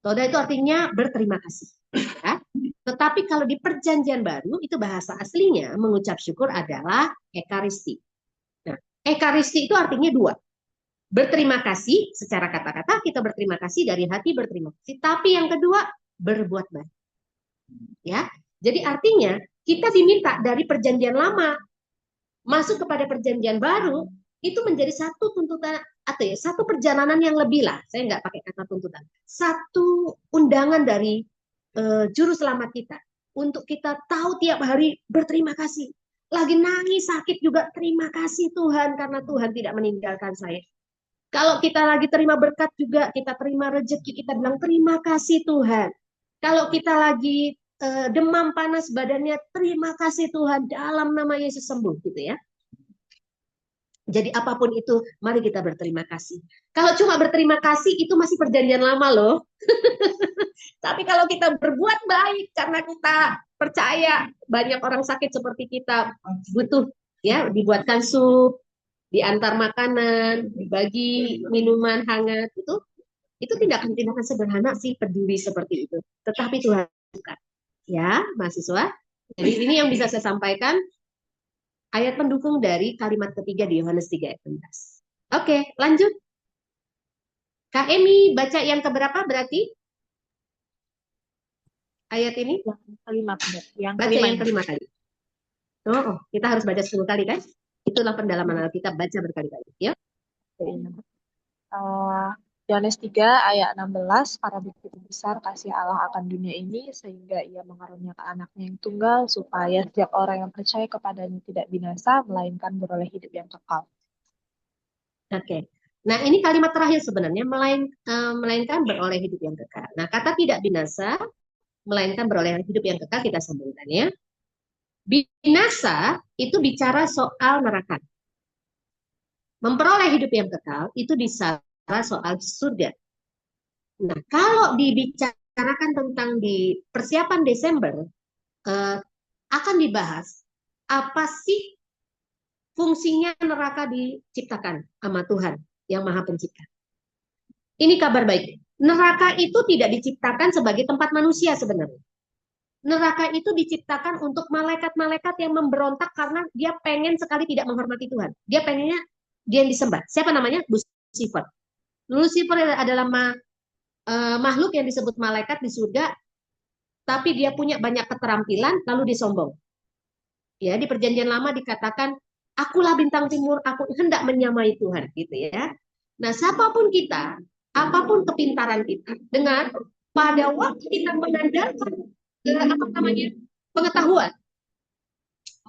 Toda itu artinya berterima kasih. Ya. Tetapi kalau di perjanjian baru itu bahasa aslinya mengucap syukur adalah ekaristi. Nah, ekaristi itu artinya 2. Berterima kasih secara kata-kata, kita berterima kasih dari hati berterima kasih. Tapi yang kedua berbuat baik. Ya. Jadi artinya kita diminta dari perjanjian lama masuk kepada perjanjian baru itu menjadi satu tuntutan atau ya satu perjalanan yang lebih lah. Saya nggak pakai kata tuntutan. Satu undangan dari juru selamat kita. Untuk kita tahu tiap hari berterima kasih. Lagi nangis, sakit juga terima kasih Tuhan karena Tuhan tidak meninggalkan saya. Kalau kita lagi terima berkat juga, kita terima rezeki, kita bilang terima kasih Tuhan. Kalau kita lagi demam panas badannya, terima kasih Tuhan dalam nama Yesus sembuh gitu ya. Jadi apapun itu, mari kita berterima kasih. Kalau cuma berterima kasih itu masih perjanjian lama loh. Tapi kalau kita berbuat baik karena kita percaya banyak orang sakit seperti kita butuh ya dibuatkan sup, diantar makanan, dibagi minuman hangat itu tindakan-tindakan sederhana sih peduli seperti itu. Tetapi Tuhan suka. Ya, mahasiswa. Jadi ini yang bisa saya sampaikan ayat pendukung dari kalimat ketiga di Yohanes 3 ayat 16. Oke, lanjut. Kak Emi baca yang keberapa berarti? Ayat ini? Yang kelima, yang Baca kelima yang ini. kelima kali. Oh, kita harus baca 10 kali kan? Itulah pendalaman Alkitab, baca berkali-kali. Ya. Yohanes 3 ayat 16, karena begitu besar kasih Allah akan dunia ini sehingga ia mengaruniakan anaknya yang tunggal supaya setiap orang yang percaya kepadanya tidak binasa melainkan beroleh hidup yang kekal. Oke. Nah, ini kalimat terakhir sebenarnya melainkan beroleh hidup yang kekal. Nah, kata tidak binasa melainkan beroleh hidup yang kekal kita sambungkan ya. Binasa itu bicara soal neraka. Memperoleh hidup yang kekal itu bicara soal surga. Nah, kalau dibicarakan tentang di persiapan Desember, akan dibahas apa sih fungsinya neraka diciptakan sama Tuhan yang Maha Pencipta. Ini kabar baik. Neraka itu tidak diciptakan sebagai tempat manusia sebenarnya. Neraka itu diciptakan untuk malaikat-malaikat yang memberontak karena dia pengen sekali tidak menghormati Tuhan. Dia pengennya dia yang disembah. Siapa namanya? Lucifer. Lucifer adalah makhluk yang disebut malaikat di surga, tapi dia punya banyak keterampilan, lalu disombong. Ya, di Perjanjian Lama dikatakan, akulah bintang timur, aku hendak menyamai Tuhan, gitu ya. Nah, siapapun kita, apapun kepintaran kita, dengan pada waktu kita mengandalkan pengetahuan,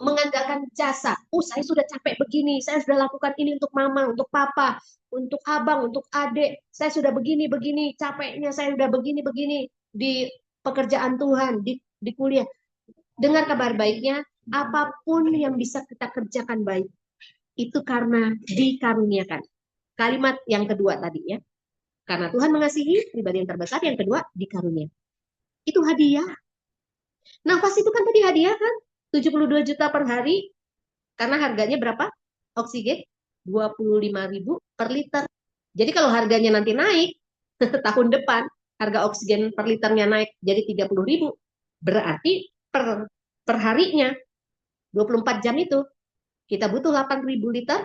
mengandalkan jasa. Saya sudah capek begini, saya sudah lakukan ini untuk mama, untuk papa, untuk abang, untuk adik. Saya sudah begini, capeknya saya sudah begini di pekerjaan Tuhan, di kuliah. Dengar kabar baiknya, apapun yang bisa kita kerjakan baik, itu karena dikaruniakan. Kalimat yang kedua tadi ya. Karena Tuhan mengasihi pribadi yang terbesar, yang kedua dikarunia. Itu hadiah. Nafas itu kan tadi hadiah kan? 72 juta per hari. Karena harganya berapa? Oksigen 25.000 per liter. Jadi kalau harganya nanti naik tahun depan, harga oksigen per liternya naik jadi 30.000. Berarti per harinya 24 jam itu kita butuh 8.000 liter,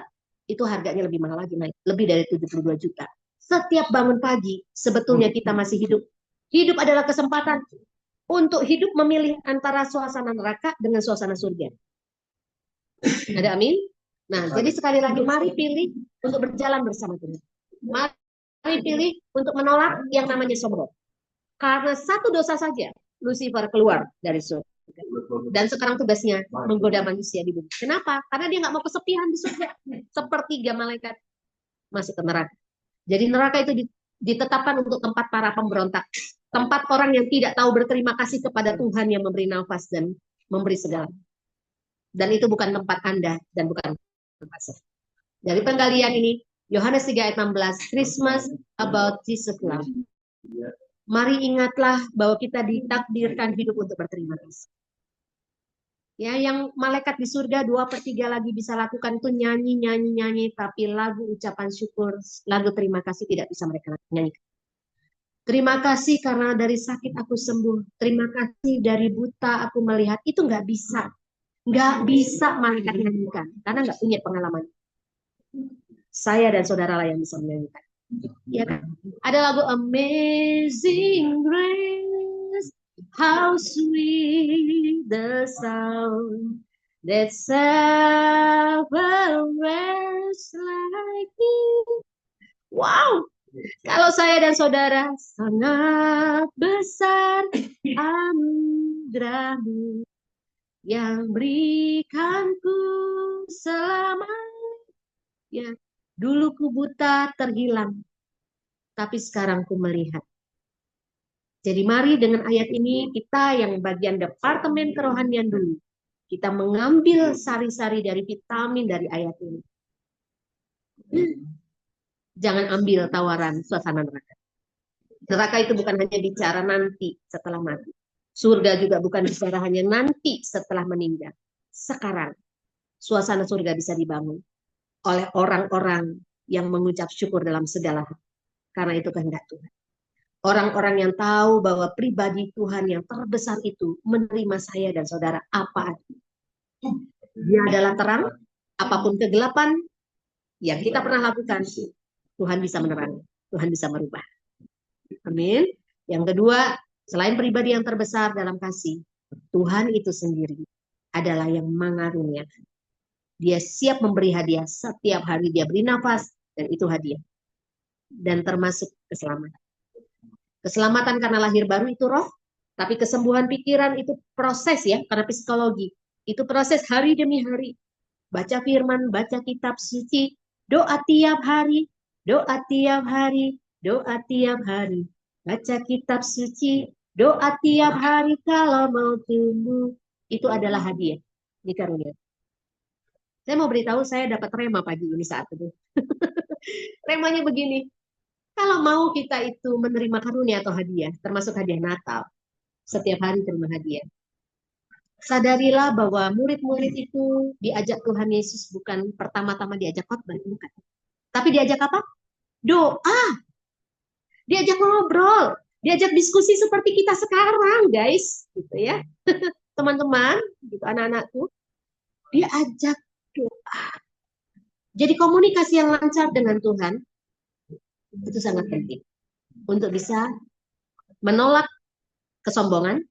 itu harganya lebih mahal lagi naik, lebih dari 72 juta. Setiap bangun pagi, sebetulnya kita masih hidup. Hidup adalah kesempatan untuk hidup memilih antara suasana neraka dengan suasana surga. Ada amin? Nah, jadi sekali lagi mari pilih untuk berjalan bersama Tuhan. Mari pilih untuk menolak yang namanya sombong. Karena satu dosa saja, Lucifer keluar dari surga. Dan sekarang tugasnya menggoda manusia di bumi. Kenapa? Karena dia nggak mau kesepian di surga. Sepertiga malaikat masuk ke neraka. Jadi neraka itu ditetapkan untuk tempat para pemberontak. Tempat orang yang tidak tahu berterima kasih kepada Tuhan yang memberi nafas dan memberi segala. Dan itu bukan tempat Anda dan bukan tempat saya. Dari penggalian ini, Yohanes 3 ayat 16, Christmas about Jesus love. Mari ingatlah bahwa kita ditakdirkan hidup untuk berterima kasih. Ya, yang malaikat di surga 2/3 lagi bisa lakukan itu nyanyi, tapi lagu ucapan syukur, lagu terima kasih tidak bisa mereka nyanyikan. Terima kasih karena dari sakit aku sembuh. Terima kasih dari buta aku melihat. Itu nggak bisa. Nggak bisa malaikat nyanyikan. Karena nggak punya pengalaman. Saya dan saudara lah yang bisa menyanyikan. Ya kan? Ada lagu Amazing Grace, how sweet the sound that saved a wretch like me. Wow, Kalau saya dan saudara, sangat besar anugerah-Mu yang berikanku selamat. Ya, dulu ku buta terhilang, tapi sekarang ku melihat. Jadi mari dengan ayat ini kita yang bagian departemen kerohanian dulu, kita mengambil sari-sari dari vitamin dari ayat ini. Jangan ambil tawaran suasana neraka. Neraka itu bukan hanya bicara nanti setelah mati. Surga juga bukan bicara hanya nanti setelah meninggal. Sekarang suasana surga bisa dibangun oleh orang-orang yang mengucap syukur dalam segala hal. Karena itu kehendak Tuhan. Orang-orang yang tahu bahwa pribadi Tuhan yang terbesar itu menerima saya dan saudara apa adanya. Dia adalah terang, apapun kegelapan yang kita pernah lakukan, Tuhan bisa menerangi, Tuhan bisa merubah. Amin. Yang kedua, selain pribadi yang terbesar dalam kasih, Tuhan itu sendiri adalah yang mengaruniakan. Dia siap memberi hadiah setiap hari dia beri nafas, dan itu hadiah. Dan termasuk keselamatan. Keselamatan karena lahir baru itu roh, tapi kesembuhan pikiran itu proses ya, karena psikologi. Itu proses hari demi hari. Baca firman, baca kitab suci, doa tiap hari, doa tiap hari, doa tiap hari. Baca kitab suci, doa tiap hari kalau mau tumbuh. Itu adalah hadiah di karunia. Saya mau beritahu saya dapat rema pagi ini saat itu. Remanya begini, kalau mau kita itu menerima karunia atau hadiah, termasuk hadiah Natal, setiap hari terima hadiah. Sadarilah bahwa murid-murid itu diajak Tuhan Yesus bukan pertama-tama diajak khotbah, bukan. Tapi diajak apa? Doa. Diajak ngobrol, diajak diskusi seperti kita sekarang, guys, gitu ya. Teman-teman, gitu anak-anakku, diajak doa. Jadi komunikasi yang lancar dengan Tuhan itu sangat penting untuk bisa menolak kesombongan,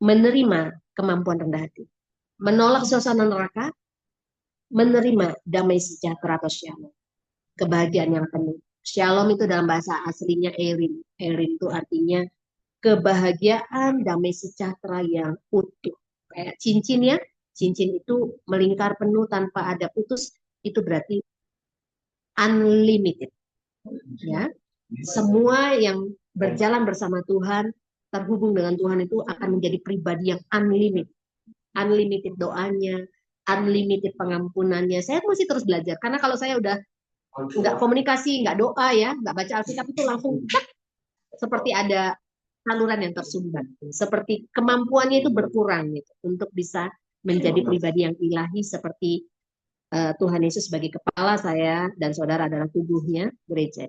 menerima kemampuan rendah hati, menolak suasana neraka, menerima damai sejahtera atau shalom, kebahagiaan yang penuh. Shalom itu dalam bahasa aslinya erin. Erin itu artinya kebahagiaan, damai sejahtera yang utuh. Kayak cincin ya, cincin itu melingkar penuh tanpa ada putus, itu berarti unlimited. Ya, semua yang berjalan bersama Tuhan, terhubung dengan Tuhan itu akan menjadi pribadi yang unlimited. Unlimited doanya, unlimited pengampunannya. Saya masih terus belajar, karena kalau saya udah nggak komunikasi, nggak doa ya, nggak baca Alkitab itu langsung seperti ada saluran yang tersumbat. Seperti kemampuannya itu berkurang gitu, untuk bisa menjadi pribadi yang ilahi seperti Tuhan Yesus sebagai kepala, saya dan saudara adalah tubuhnya, gereja.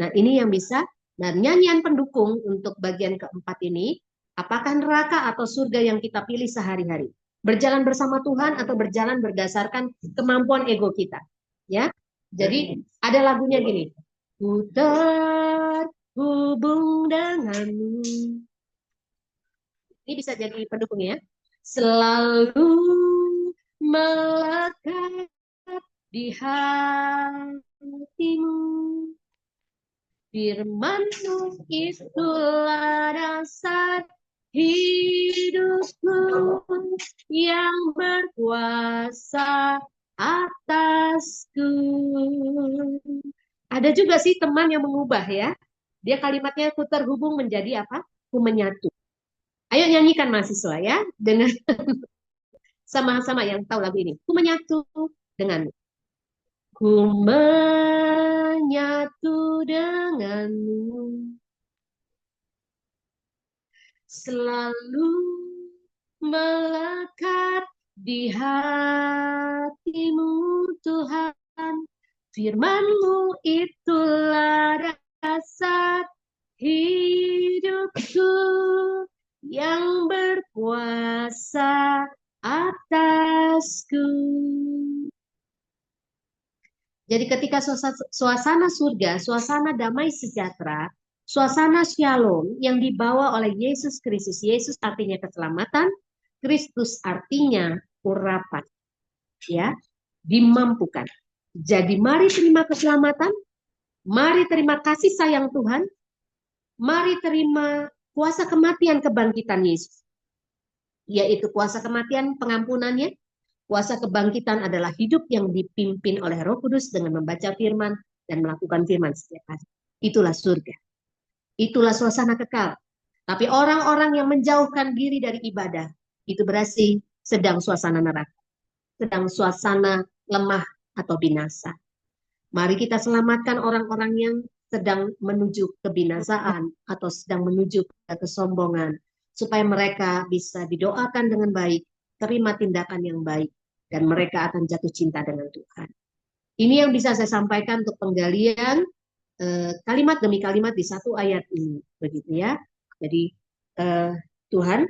Nah ini yang bisa, dan nyanyian pendukung untuk bagian keempat ini, apakah neraka atau surga yang kita pilih sehari-hari? Berjalan bersama Tuhan atau berjalan berdasarkan kemampuan ego kita? Ya, jadi ada lagunya gini, ku terhubung denganmu. Ini bisa jadi pendukung ya. Selalu melekat di hatimu. Firman-Mu itulah dasar hidupku yang berkuasa atasku. Ada juga sih teman yang mengubah ya. Dia kalimatnya ku terhubung menjadi apa? Ku menyatu. Ayo nyanyikan mahasiswa ya, dengan sama-sama yang tahu lagu ini. Ku menyatu denganmu. Ku menyatu denganmu. Selalu melekat di hatimu Tuhan. Firman-Mu itulah dasar hidupku yang berkuasa atasku. Jadi ketika suasana surga, suasana damai sejahtera, suasana shalom yang dibawa oleh Yesus Kristus. Yesus artinya keselamatan, Kristus artinya urapan. Ya, dimampukan. Jadi mari terima keselamatan, Mari terima kasih sayang Tuhan. Mari terima kuasa kematian kebangkitan Yesus. Yaitu kuasa kematian pengampunannya. Kuasa kebangkitan adalah hidup yang dipimpin oleh Roh Kudus dengan membaca firman dan melakukan firman setiap hari. Itulah surga. Itulah suasana kekal. Tapi orang-orang yang menjauhkan diri dari ibadah, itu berarti sedang suasana neraka. Sedang suasana lemah atau binasa. Mari kita selamatkan orang-orang yang sedang menuju kebinasaan atau sedang menuju ke kesombongan. Supaya mereka bisa didoakan dengan baik, terima tindakan yang baik, dan mereka akan jatuh cinta dengan Tuhan. Ini yang bisa saya sampaikan untuk penggalian kalimat demi kalimat di satu ayat ini, begitu ya. Jadi Tuhan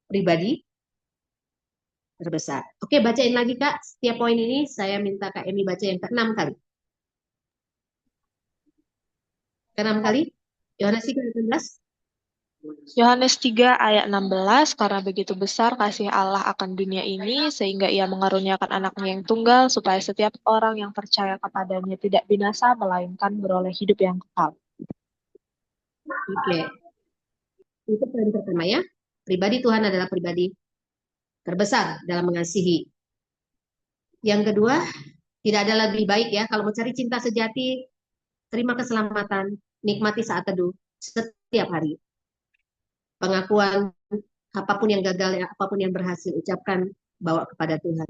pribadi terbesar. Oke, bacain lagi Kak. Setiap poin ini saya minta Kak Emi baca yang ke-6 kali. Ke-6 kali. Yohanes 3:18. Yohanes 3 ayat 16, karena begitu besar kasih Allah akan dunia ini, sehingga ia mengaruniakan anaknya yang tunggal, supaya setiap orang yang percaya kepadanya tidak binasa, melainkan beroleh hidup yang kekal. Oke. Itu poin pertama ya. Pribadi Tuhan adalah pribadi terbesar dalam mengasihi. Yang kedua, tidak ada lebih baik ya. Kalau mau cari cinta sejati, terima keselamatan, nikmati saat teduh setiap hari. Pengakuan apapun yang gagal, apapun yang berhasil, ucapkan, bawa kepada Tuhan.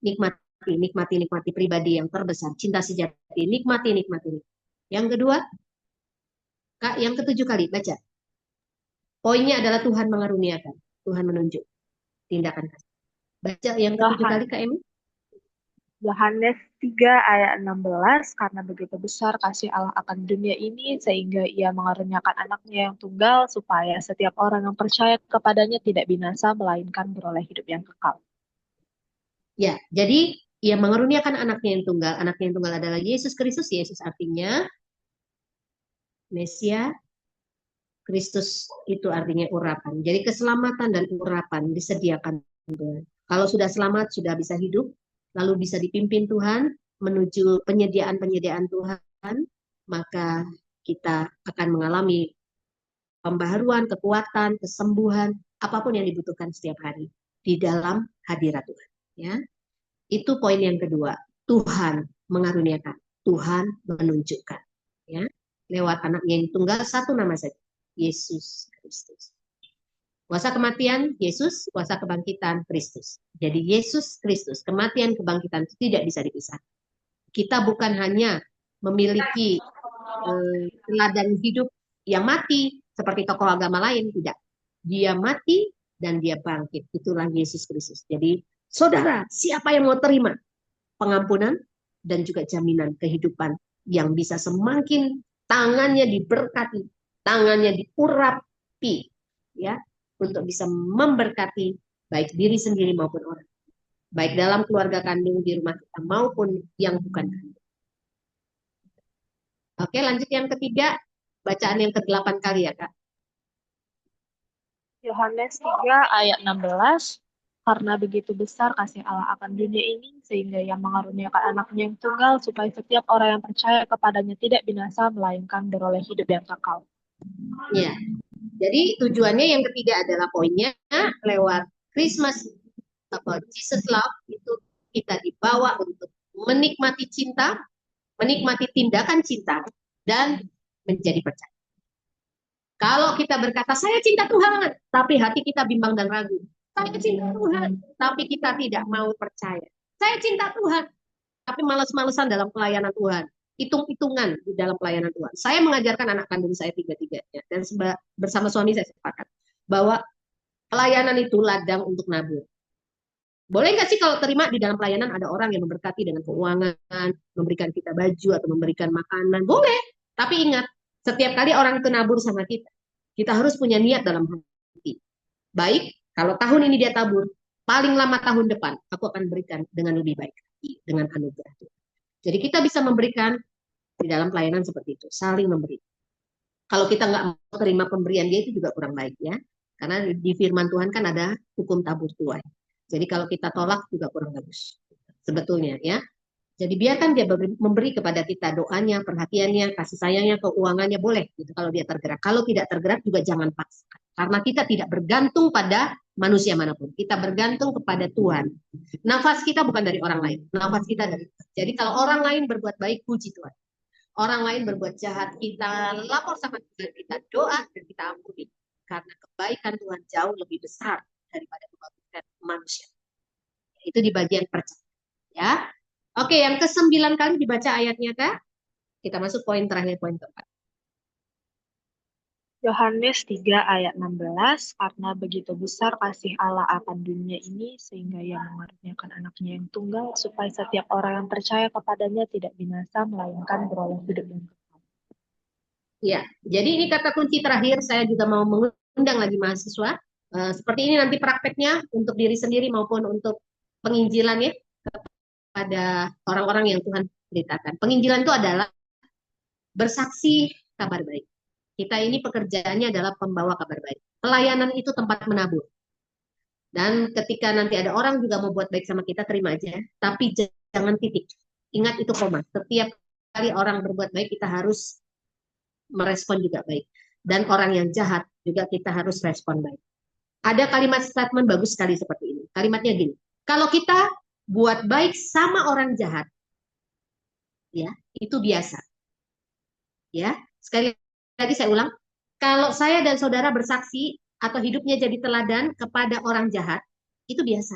Nikmati pribadi yang terbesar. Cinta sejati, nikmati. Yang kedua, Kak, yang ke-7 kali, baca. Poinnya adalah Tuhan mengaruniakan, Tuhan menunjuk tindakan kasih. Baca yang ke-7 kali, Kak Emi. Yohanes 3 ayat 16, karena begitu besar kasih Allah akan dunia ini, sehingga ia mengaruniakan anaknya yang tunggal, supaya setiap orang yang percaya kepadanya tidak binasa, melainkan beroleh hidup yang kekal. Ya, jadi ia mengaruniakan anaknya yang tunggal. Anaknya yang tunggal adalah Yesus Kristus. Yesus artinya Mesia. Kristus itu artinya urapan. Jadi keselamatan dan urapan disediakan Tuhan. Kalau sudah selamat, sudah bisa hidup, lalu bisa dipimpin Tuhan menuju penyediaan-penyediaan Tuhan, maka kita akan mengalami pembaharuan, kekuatan, kesembuhan, apapun yang dibutuhkan setiap hari di dalam hadirat Tuhan. Ya, itu poin yang kedua. Tuhan mengaruniakan, Tuhan menunjukkan. Ya, lewat anaknya yang tunggal, satu nama saja, Yesus Kristus. Kuasa kematian Yesus, kuasa kebangkitan Kristus. Jadi Yesus Kristus, kematian kebangkitan itu tidak bisa dipisah. Kita bukan hanya memiliki teladan hidup yang mati seperti tokoh agama lain, tidak. Dia mati dan dia bangkit. Itulah Yesus Kristus. Jadi saudara, siapa yang mau terima pengampunan dan juga jaminan kehidupan yang bisa semakin tangannya diberkati, tangannya diurapi, ya, untuk bisa memberkati baik diri sendiri maupun orang, baik dalam keluarga kandung di rumah kita maupun yang bukan kandung. Oke, lanjut yang ketiga, bacaan yang ke-8 kali ya Kak. Yohanes 3 ayat 16, karena begitu besar kasih Allah akan dunia ini, sehingga ia mengaruniakan anaknya yang tunggal, supaya setiap orang yang percaya kepadanya tidak binasa, melainkan beroleh hidup yang kekal. Ya, jadi tujuannya yang ketiga adalah poinnya lewat Christmas atau Jesus Love itu kita dibawa untuk menikmati cinta, menikmati tindakan cinta, dan menjadi percaya. Kalau kita berkata saya cinta Tuhan, tapi hati kita bimbang dan ragu. Saya cinta Tuhan, tapi kita tidak mau percaya. Saya cinta Tuhan, tapi malas-malesan dalam pelayanan Tuhan. Hitung-hitungan di dalam pelayanan Tuhan. Saya mengajarkan anak kandung saya tiga-tiganya. Dan bersama suami saya sepakat bahwa pelayanan itu ladang untuk nabur. Boleh nggak sih kalau terima di dalam pelayanan ada orang yang memberkati dengan keuangan, memberikan kita baju atau memberikan makanan? Boleh. Tapi ingat, setiap kali orang itu nabur sama kita harus punya niat dalam hati. Baik, kalau tahun ini dia tabur, paling lama tahun depan aku akan berikan dengan lebih baik, dengan anugerah Tuhan. Jadi kita bisa memberikan di dalam pelayanan seperti itu, saling memberi. Kalau kita nggak mau terima pemberian dia itu juga kurang baik ya, karena di firman Tuhan kan ada hukum tabur tuai. Jadi kalau kita tolak juga kurang bagus sebetulnya ya. Jadi biarkan dia memberi kepada kita doanya, perhatiannya, kasih sayangnya, keuangannya boleh gitu kalau dia tergerak. Kalau tidak tergerak juga jangan paksa. Karena kita tidak bergantung pada manusia manapun. Kita bergantung kepada Tuhan. Nafas kita bukan dari orang lain. Nafas kita dari Tuhan. Jadi kalau orang lain berbuat baik, puji Tuhan. Orang lain berbuat jahat, kita lapor sama Tuhan, kita doa dan kita ampuni. Karena kebaikan Tuhan jauh lebih besar daripada kebaikan manusia. Itu di bagian percaya. Ya. Oke, yang ke-9 kali dibaca ayatnya, Kak. Kita masuk poin terakhir, poin keempat. Yohanes 3 ayat 16, karena begitu besar kasih Allah akan dunia ini, sehingga ia mengaruniakan anaknya yang tunggal, supaya setiap orang yang percaya kepadanya tidak binasa, melainkan beroleh hidup yang kekal. Ya, jadi ini kata kunci terakhir. Saya juga mau mengundang lagi mahasiswa. Seperti ini nanti prakteknya untuk diri sendiri maupun untuk penginjilan ya pada orang-orang yang Tuhan beritakan. Penginjilan itu adalah bersaksi kabar baik. Kita ini pekerjaannya adalah pembawa kabar baik. Pelayanan itu tempat menabur. Dan ketika nanti ada orang juga mau buat baik sama kita, terima aja. Tapi jangan titik. Ingat itu koma. Setiap kali orang berbuat baik, kita harus merespon juga baik. Dan orang yang jahat juga kita harus respon baik. Ada kalimat statement bagus sekali seperti ini. Kalimatnya gini. Kalau kita buat baik sama orang jahat, ya, itu biasa. Ya, sekali lagi saya ulang. Kalau saya dan saudara bersaksi atau hidupnya jadi teladan kepada orang jahat, itu biasa.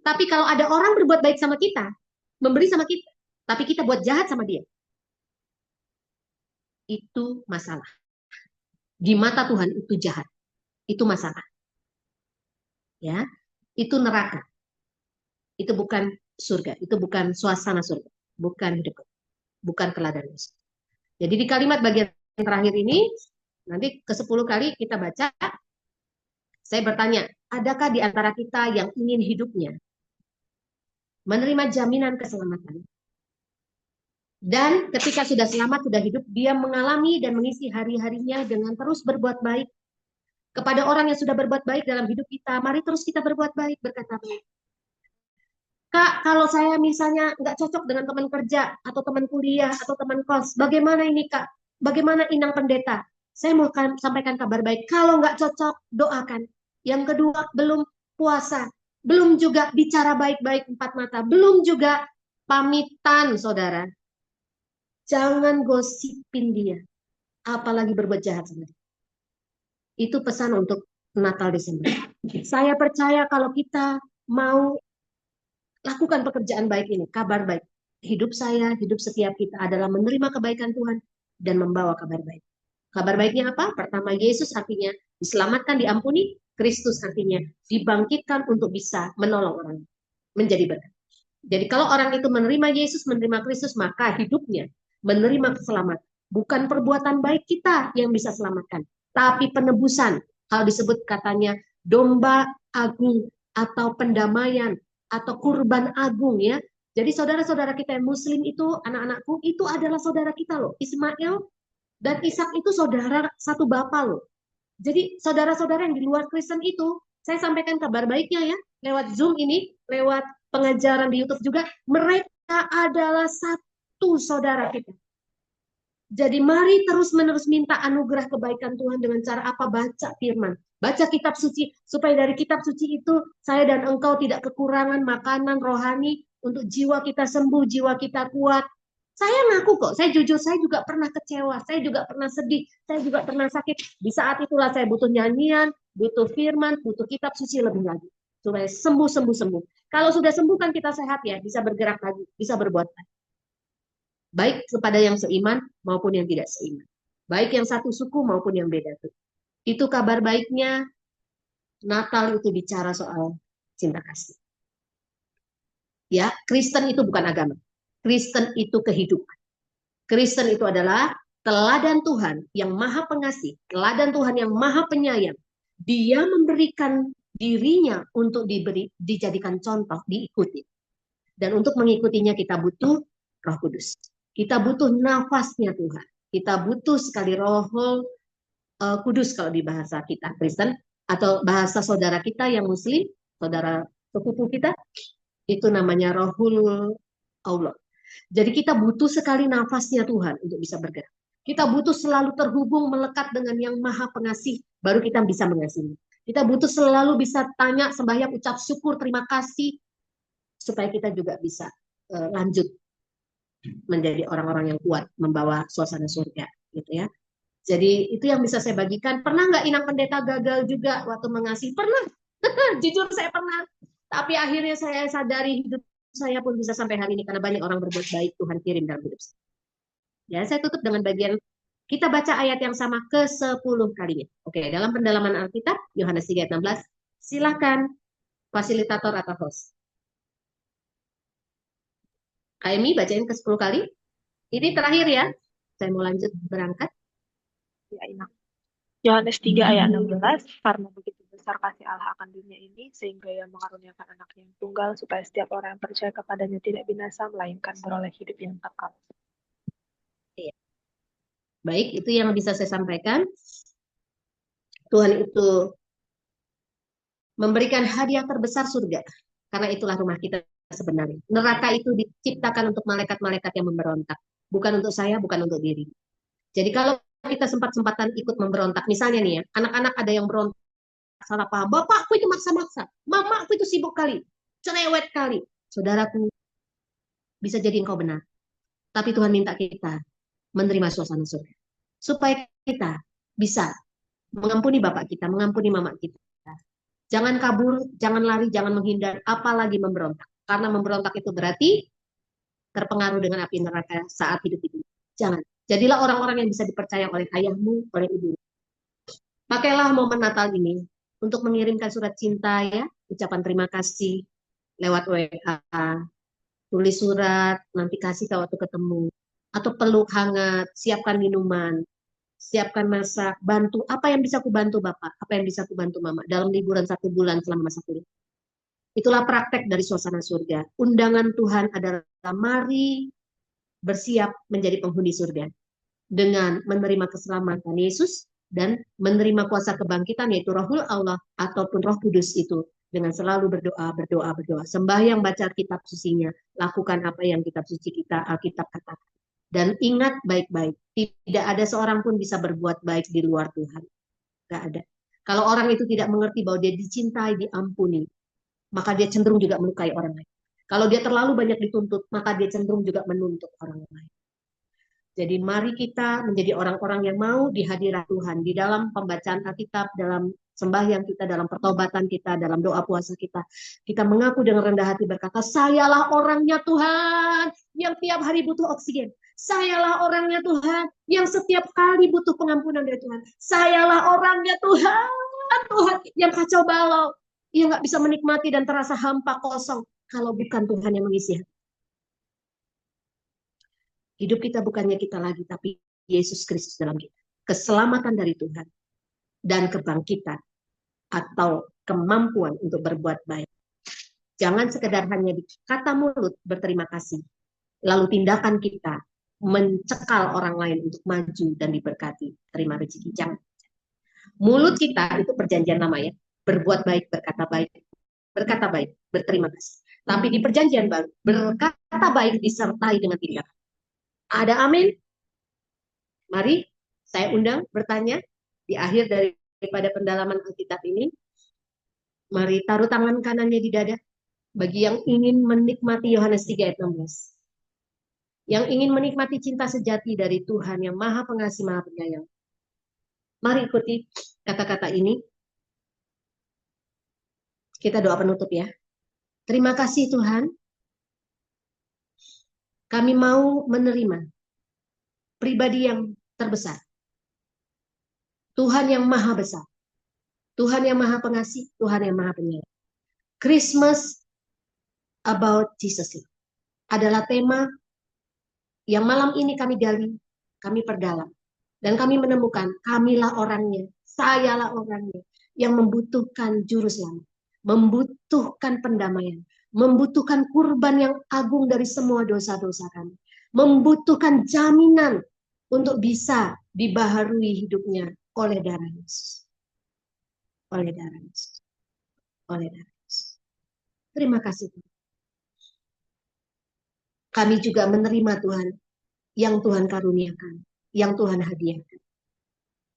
Tapi kalau ada orang berbuat baik sama kita, memberi sama kita, tapi kita buat jahat sama dia, itu masalah. Di mata Tuhan itu jahat. Itu masalah. Ya, itu neraka. Itu bukan surga, itu bukan suasana surga, bukan hidup, bukan teladan Yesus. Jadi di kalimat bagian terakhir ini, nanti ke-10 kali kita baca, saya bertanya, adakah di antara kita yang ingin hidupnya menerima jaminan keselamatan? Dan ketika sudah selamat, sudah hidup, dia mengalami dan mengisi hari-harinya dengan terus berbuat baik. Kepada orang yang sudah berbuat baik dalam hidup kita, mari terus kita berbuat baik, berkata baik. Kak, kalau saya misalnya nggak cocok dengan teman kerja, atau teman kuliah, atau teman kos, bagaimana ini Kak? Bagaimana Inang Pendeta? Saya mau sampaikan kabar baik. Kalau nggak cocok, doakan. Yang kedua, belum puasa. Belum juga bicara baik-baik empat mata. Belum juga pamitan, saudara. Jangan gosipin dia. Apalagi berbuat jahat sama dia. Itu pesan untuk Natal Desember. Saya percaya kalau kita mau lakukan pekerjaan baik ini, kabar baik. Hidup saya, hidup setiap kita adalah menerima kebaikan Tuhan dan membawa kabar baik. Kabar baiknya apa? Pertama, Yesus artinya diselamatkan, diampuni. Kristus artinya dibangkitkan untuk bisa menolong orang, menjadi berkat. Jadi kalau orang itu menerima Yesus, menerima Kristus, maka hidupnya menerima keselamatan. Bukan perbuatan baik kita yang bisa selamatkan, tapi penebusan. Kalau disebut katanya domba agung atau pendamaian atau kurban agung ya. Jadi saudara-saudara kita yang muslim itu, anak-anakku, itu adalah saudara kita loh. Ismail dan Ishak itu saudara satu bapa loh. Jadi saudara-saudara yang di luar Kristen itu, saya sampaikan kabar baiknya ya, lewat Zoom ini, lewat pengajaran di YouTube juga, mereka adalah satu saudara kita. Jadi mari terus-menerus minta anugerah kebaikan Tuhan dengan cara apa? Baca firman, baca kitab suci, supaya dari kitab suci itu saya dan engkau tidak kekurangan makanan rohani untuk jiwa kita sembuh, jiwa kita kuat. Saya ngaku kok, saya jujur, saya juga pernah kecewa, saya juga pernah sedih, saya juga pernah sakit. Di saat itulah saya butuh nyanyian, butuh firman, butuh kitab suci lebih lagi. Supaya sembuh. Kalau sudah sembuh kan kita sehat ya, bisa bergerak lagi, bisa berbuat lagi. Baik kepada yang seiman maupun yang tidak seiman. Baik yang satu suku maupun yang beda. Itu kabar baiknya. Natal itu bicara soal cinta kasih. Ya, Kristen itu bukan agama. Kristen itu kehidupan. Kristen itu adalah teladan Tuhan yang maha pengasih, teladan Tuhan yang maha penyayang. Dia memberikan dirinya untuk dijadikan contoh, diikuti. Dan untuk mengikutinya kita butuh Roh Kudus. Kita butuh nafasnya Tuhan. Kita butuh sekali Roh Kudus kalau di bahasa kita Kristen, atau bahasa saudara kita yang Muslim, saudara sepupu kita, itu namanya Rohul Allah. Jadi kita butuh sekali nafasnya Tuhan untuk bisa bergerak. Kita butuh selalu terhubung melekat dengan yang maha pengasih, baru kita bisa mengasihi. Kita butuh selalu bisa tanya, sembahyang, ucap syukur, terima kasih, supaya kita juga bisa lanjut menjadi orang-orang yang kuat, membawa suasana surga, gitu ya. Jadi itu yang bisa saya bagikan. Pernah nggak Inang Pendeta gagal juga waktu mengasihi? Pernah. Jujur saya pernah. Tapi akhirnya saya sadari hidup saya pun bisa sampai hari ini karena banyak orang berbuat baik Tuhan kirim dalam hidup saya. Ya, saya tutup dengan bagian kita baca ayat yang sama ke-10 kalinya. Oke, dalam pendalaman Alkitab Yohanes 3 ayat 16. Silakan fasilitator atau host. Kak Emi bacain ke-10 kali. Ini terakhir ya. Saya mau lanjut berangkat. Ya, Inang. Yohanes 3 ayat 16, karena begitu besar kasih Allah akan dunia ini, sehingga ia mengaruniakan anaknya yang tunggal, supaya setiap orang yang percaya kepadanya tidak binasa, melainkan beroleh hidup yang kekal. Iya. Baik, itu yang bisa saya sampaikan. Tuhan itu memberikan hadiah terbesar surga. Karena itulah rumah kita sebenarnya. Neraka itu diciptakan untuk malaikat-malaikat yang memberontak. Bukan untuk saya, bukan untuk diri. Jadi kalau kita sempat-sempatan ikut memberontak, misalnya nih ya, anak-anak ada yang berontak, salah paham, bapakku itu maksa-maksa, mamaku itu sibuk kali, cerewet kali. Saudaraku, bisa jadi engkau benar. Tapi Tuhan minta kita menerima suasana surga. Supaya kita bisa mengampuni bapak kita, mengampuni mama kita. Jangan kabur, jangan lari, jangan menghindar, apalagi memberontak. Karena memberontak itu berarti terpengaruh dengan api neraka saat hidup itu. Jangan. Jadilah orang-orang yang bisa dipercaya oleh ayahmu, oleh ibu. Pakailah momen Natal ini untuk mengirimkan surat cinta ya, ucapan terima kasih lewat WA, tulis surat, nanti kasih ke waktu ketemu, atau peluk hangat, siapkan minuman, siapkan masak, bantu apa yang bisa aku bantu Bapak, apa yang bisa aku bantu Mama dalam liburan 1 bulan selama masa kuliah. Itulah praktek dari suasana surga. Undangan Tuhan adalah mari bersiap menjadi penghuni surga dengan menerima keselamatan Yesus dan menerima kuasa kebangkitan yaitu Rohul Allah ataupun Roh Kudus itu dengan selalu berdoa. Sembahyang baca kitab sucinya, lakukan apa yang kitab suci kita Alkitab katakan. Dan ingat baik-baik, tidak ada seorang pun bisa berbuat baik di luar Tuhan. Tidak ada. Kalau orang itu tidak mengerti bahwa dia dicintai, diampuni, maka dia cenderung juga melukai orang lain. Kalau dia terlalu banyak dituntut, maka dia cenderung juga menuntut orang lain. Jadi mari kita menjadi orang-orang yang mau di hadirat Tuhan, di dalam pembacaan Alkitab, dalam sembahyang kita, dalam pertobatan kita, dalam doa puasa kita. Kita mengaku dengan rendah hati berkata, sayalah orangnya Tuhan yang tiap hari butuh oksigen. Sayalah orangnya Tuhan yang setiap kali butuh pengampunan dari Tuhan. Sayalah orangnya Tuhan, Tuhan yang kacau balau. Ia nggak bisa menikmati dan terasa hampa kosong kalau bukan Tuhan yang mengisi hati. Hidup kita bukannya kita lagi, tapi Yesus Kristus dalam kita. Keselamatan dari Tuhan dan kebangkitan atau kemampuan untuk berbuat baik. Jangan sekedar hanya di kata mulut berterima kasih, lalu tindakan kita mencekal orang lain untuk maju dan diberkati, terima rezeki. Jangan. Mulut kita itu perjanjian lama ya, berbuat baik, berkata baik, berterima kasih. Tapi di perjanjian baru, berkata baik disertai dengan tindakan. Ada amin? Mari saya undang bertanya di akhir daripada pendalaman Alkitab ini. Mari taruh tangan kanannya di dada bagi yang ingin menikmati Yohanes 3 ayat 16. Yang ingin menikmati cinta sejati dari Tuhan yang Maha Pengasih, Maha Penyayang. Mari ikuti kata-kata ini. Kita doa penutup ya. Terima kasih Tuhan. Kami mau menerima pribadi yang terbesar. Tuhan yang maha besar. Tuhan yang maha pengasih. Tuhan yang maha penyayang. Christmas about Jesus adalah tema yang malam ini kami gali, kami perdalam. Dan kami menemukan kamilah orangnya, sayalah orangnya yang membutuhkan juru selamat, membutuhkan pendamaian, membutuhkan kurban yang agung dari semua dosa-dosa kami, membutuhkan jaminan untuk bisa dibaharui hidupnya oleh darah Yesus. Oleh darah Yesus. Oleh darah Yesus. Terima kasih Tuhan. Kami juga menerima Tuhan yang Tuhan karuniakan, yang Tuhan hadiahkan.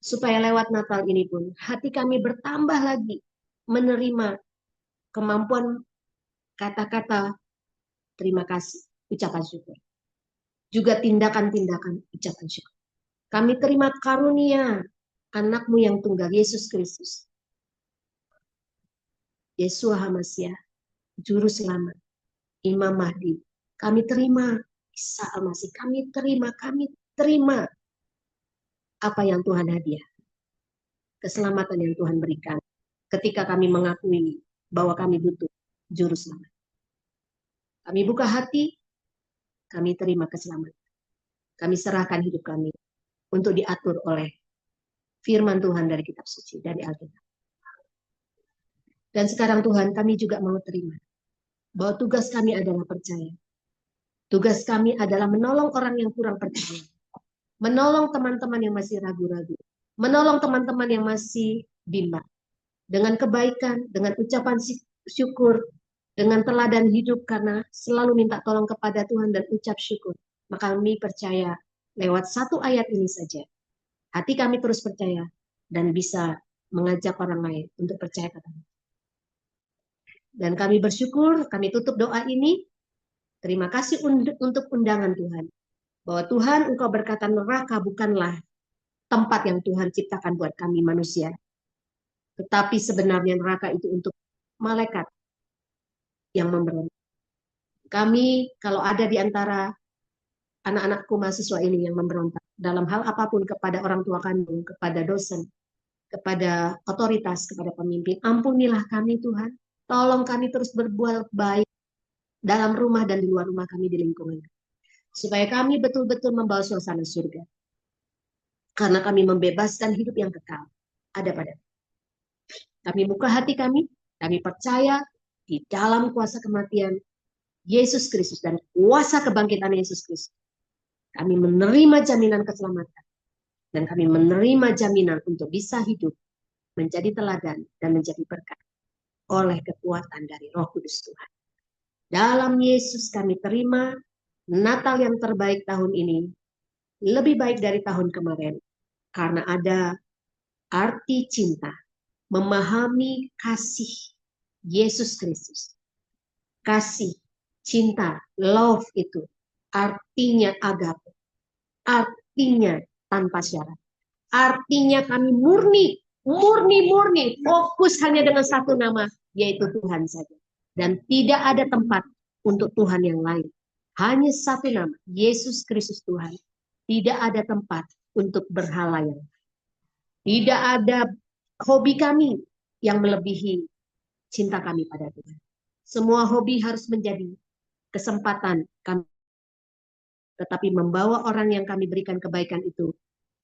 Supaya lewat Natal ini pun hati kami bertambah lagi menerima kemampuan kata-kata terima kasih, ucapan syukur. Juga tindakan-tindakan ucapan syukur. Kami terima karunia anakmu yang tunggal, Yesus Kristus. Yesua Hamasyah, Juru Selamat, Imam Mahdi. Kami terima Isa Al-Masih. Kami terima apa yang Tuhan hadiah. Keselamatan yang Tuhan berikan. Ketika kami mengakui bahwa kami butuh Juru Selamat. Kami buka hati, kami terima keselamatan. Kami serahkan hidup kami untuk diatur oleh firman Tuhan dari kitab suci, dari Alkitab. Dan sekarang Tuhan, kami juga mau terima bahwa tugas kami adalah percaya. Tugas kami adalah menolong orang yang kurang percaya. Menolong teman-teman yang masih ragu-ragu. Menolong teman-teman yang masih bimbang. Dengan kebaikan, dengan ucapan syukur, dengan teladan hidup karena selalu minta tolong kepada Tuhan dan ucap syukur. Maka kami percaya lewat satu ayat ini saja. Hati kami terus percaya dan bisa mengajak orang lain untuk percaya kepada kami. Dan kami bersyukur, kami tutup doa ini. Terima kasih untuk undangan Tuhan. Bahwa Tuhan, Engkau berkata neraka bukanlah tempat yang Tuhan ciptakan buat kami manusia. Tetapi sebenarnya neraka itu untuk malaikat yang memberontak. Kami, kalau ada di antara anak-anakku mahasiswa ini yang memberontak, dalam hal apapun kepada orang tua kandung, kepada dosen, kepada otoritas, kepada pemimpin, ampunilah kami Tuhan. Tolong kami terus berbuat baik dalam rumah dan di luar rumah kami di lingkungan. Supaya kami betul-betul membawa suasana surga. Karena kami membebaskan hidup yang kekal. Ada pada kami buka hati kami percaya di dalam kuasa kematian Yesus Kristus dan kuasa kebangkitan Yesus Kristus. Kami menerima jaminan keselamatan. Dan kami menerima jaminan untuk bisa hidup, menjadi teladan, dan menjadi berkat oleh kekuatan dari Roh Kudus Tuhan. Dalam Yesus kami terima Natal yang terbaik tahun ini, lebih baik dari tahun kemarin, karena ada arti cinta, memahami kasih Yesus Kristus. Kasih, cinta, love itu artinya agape, artinya tanpa syarat. Artinya kami murni, fokus hanya dengan satu nama, yaitu Tuhan saja. Dan tidak ada tempat untuk Tuhan yang lain. Hanya satu nama, Yesus Kristus Tuhan. Tidak ada tempat untuk berhala yang lain. Tidak ada hobi kami yang melebihi cinta kami pada Tuhan. Semua hobi harus menjadi kesempatan kami. Tetapi membawa orang yang kami berikan kebaikan itu,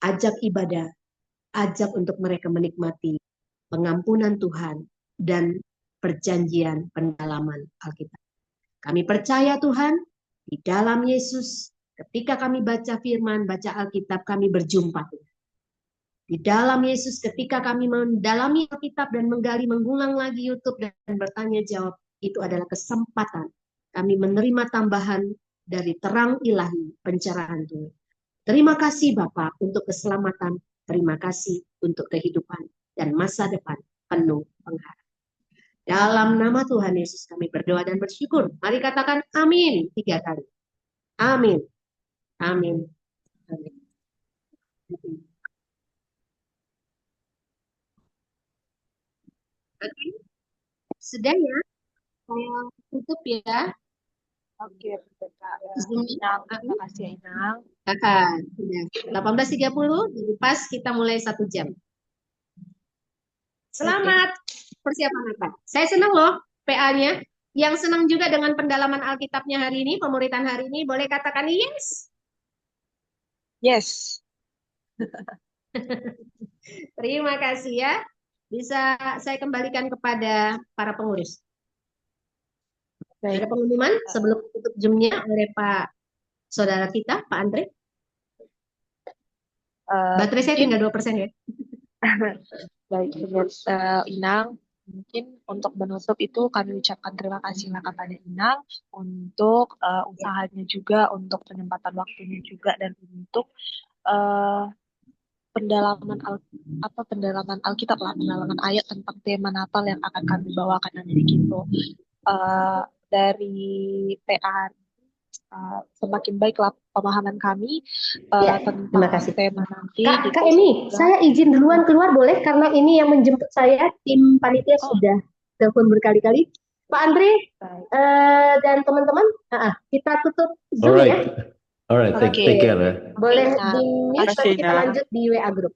ajak ibadah, ajak untuk mereka menikmati pengampunan Tuhan dan perjanjian pendalaman Alkitab. Kami percaya Tuhan, di dalam Yesus, ketika kami baca firman, baca Alkitab, kami berjumpa Tuhan. Di dalam Yesus, ketika kami mendalami Alkitab dan menggali, mengulang lagi YouTube dan bertanya jawab, itu adalah kesempatan kami menerima tambahan dari terang ilahi pencerahan Tuhan. Terima kasih Bapak untuk keselamatan, terima kasih untuk kehidupan dan masa depan penuh pengharapan. Dalam nama Tuhan Yesus kami berdoa dan bersyukur. Mari katakan amin 3 kali. Amin. Amin. Amin. Oke. Sudah ya? Saya tutup ya. Oke, Kak. Zoom. Inang, terima kasih ya, Inang. Sudah. 18.30, jadi pas kita mulai 1 jam. Selamat persiapan Natal. Saya senang loh PA-nya. Yang senang juga dengan pendalaman Alkitabnya hari ini, pemuritan hari ini, boleh katakan yes. Yes. Terima kasih ya. Bisa saya kembalikan kepada para pengurus. Baik. Ada pengumuman sebelum tutup Zoom-nya oleh Pak Saudara kita, Pak Andre? Baterai saya tinggal 2% ya. Baik, Inang. Mungkin untuk menutup itu kami ucapkan terima kasihlah kepada Inang untuk usahanya juga, untuk penyempatan waktunya juga, dan untuk eh, pendalaman pendalaman Alkitab lah, pendalaman ayat tentang tema Natal yang akan kami bawakan nanti gitu. Eh, dari PA semakin baiklah pemahaman kami Ya, tentang terima kasih. tema nanti Kak gitu, Emi, sehingga saya izin duluan keluar boleh? Karena ini yang menjemput saya, tim panitia oh sudah telepon berkali-kali. Pak Andre baik, dan teman-teman, kita tutup Zoom ya. Alright, alright. oke, Take care ya. Boleh Inang. di-mute, Makasih, nanti kita Inang. lanjut di WA Group.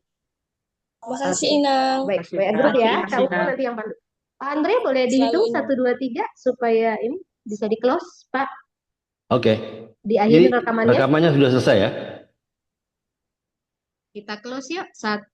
Makasih Oke, Inang. baik. Makasih, WA Inang. Group ya. Makasih, Kak Umu Inang. nanti yang pandu. Pak Andre boleh Selalu dihitung Inang. 1, 2, 3 supaya ini bisa di-close, Pak. Oke. Diakhiri Jadi rekamannya. rekamannya sudah selesai ya? Kita close yuk. 1,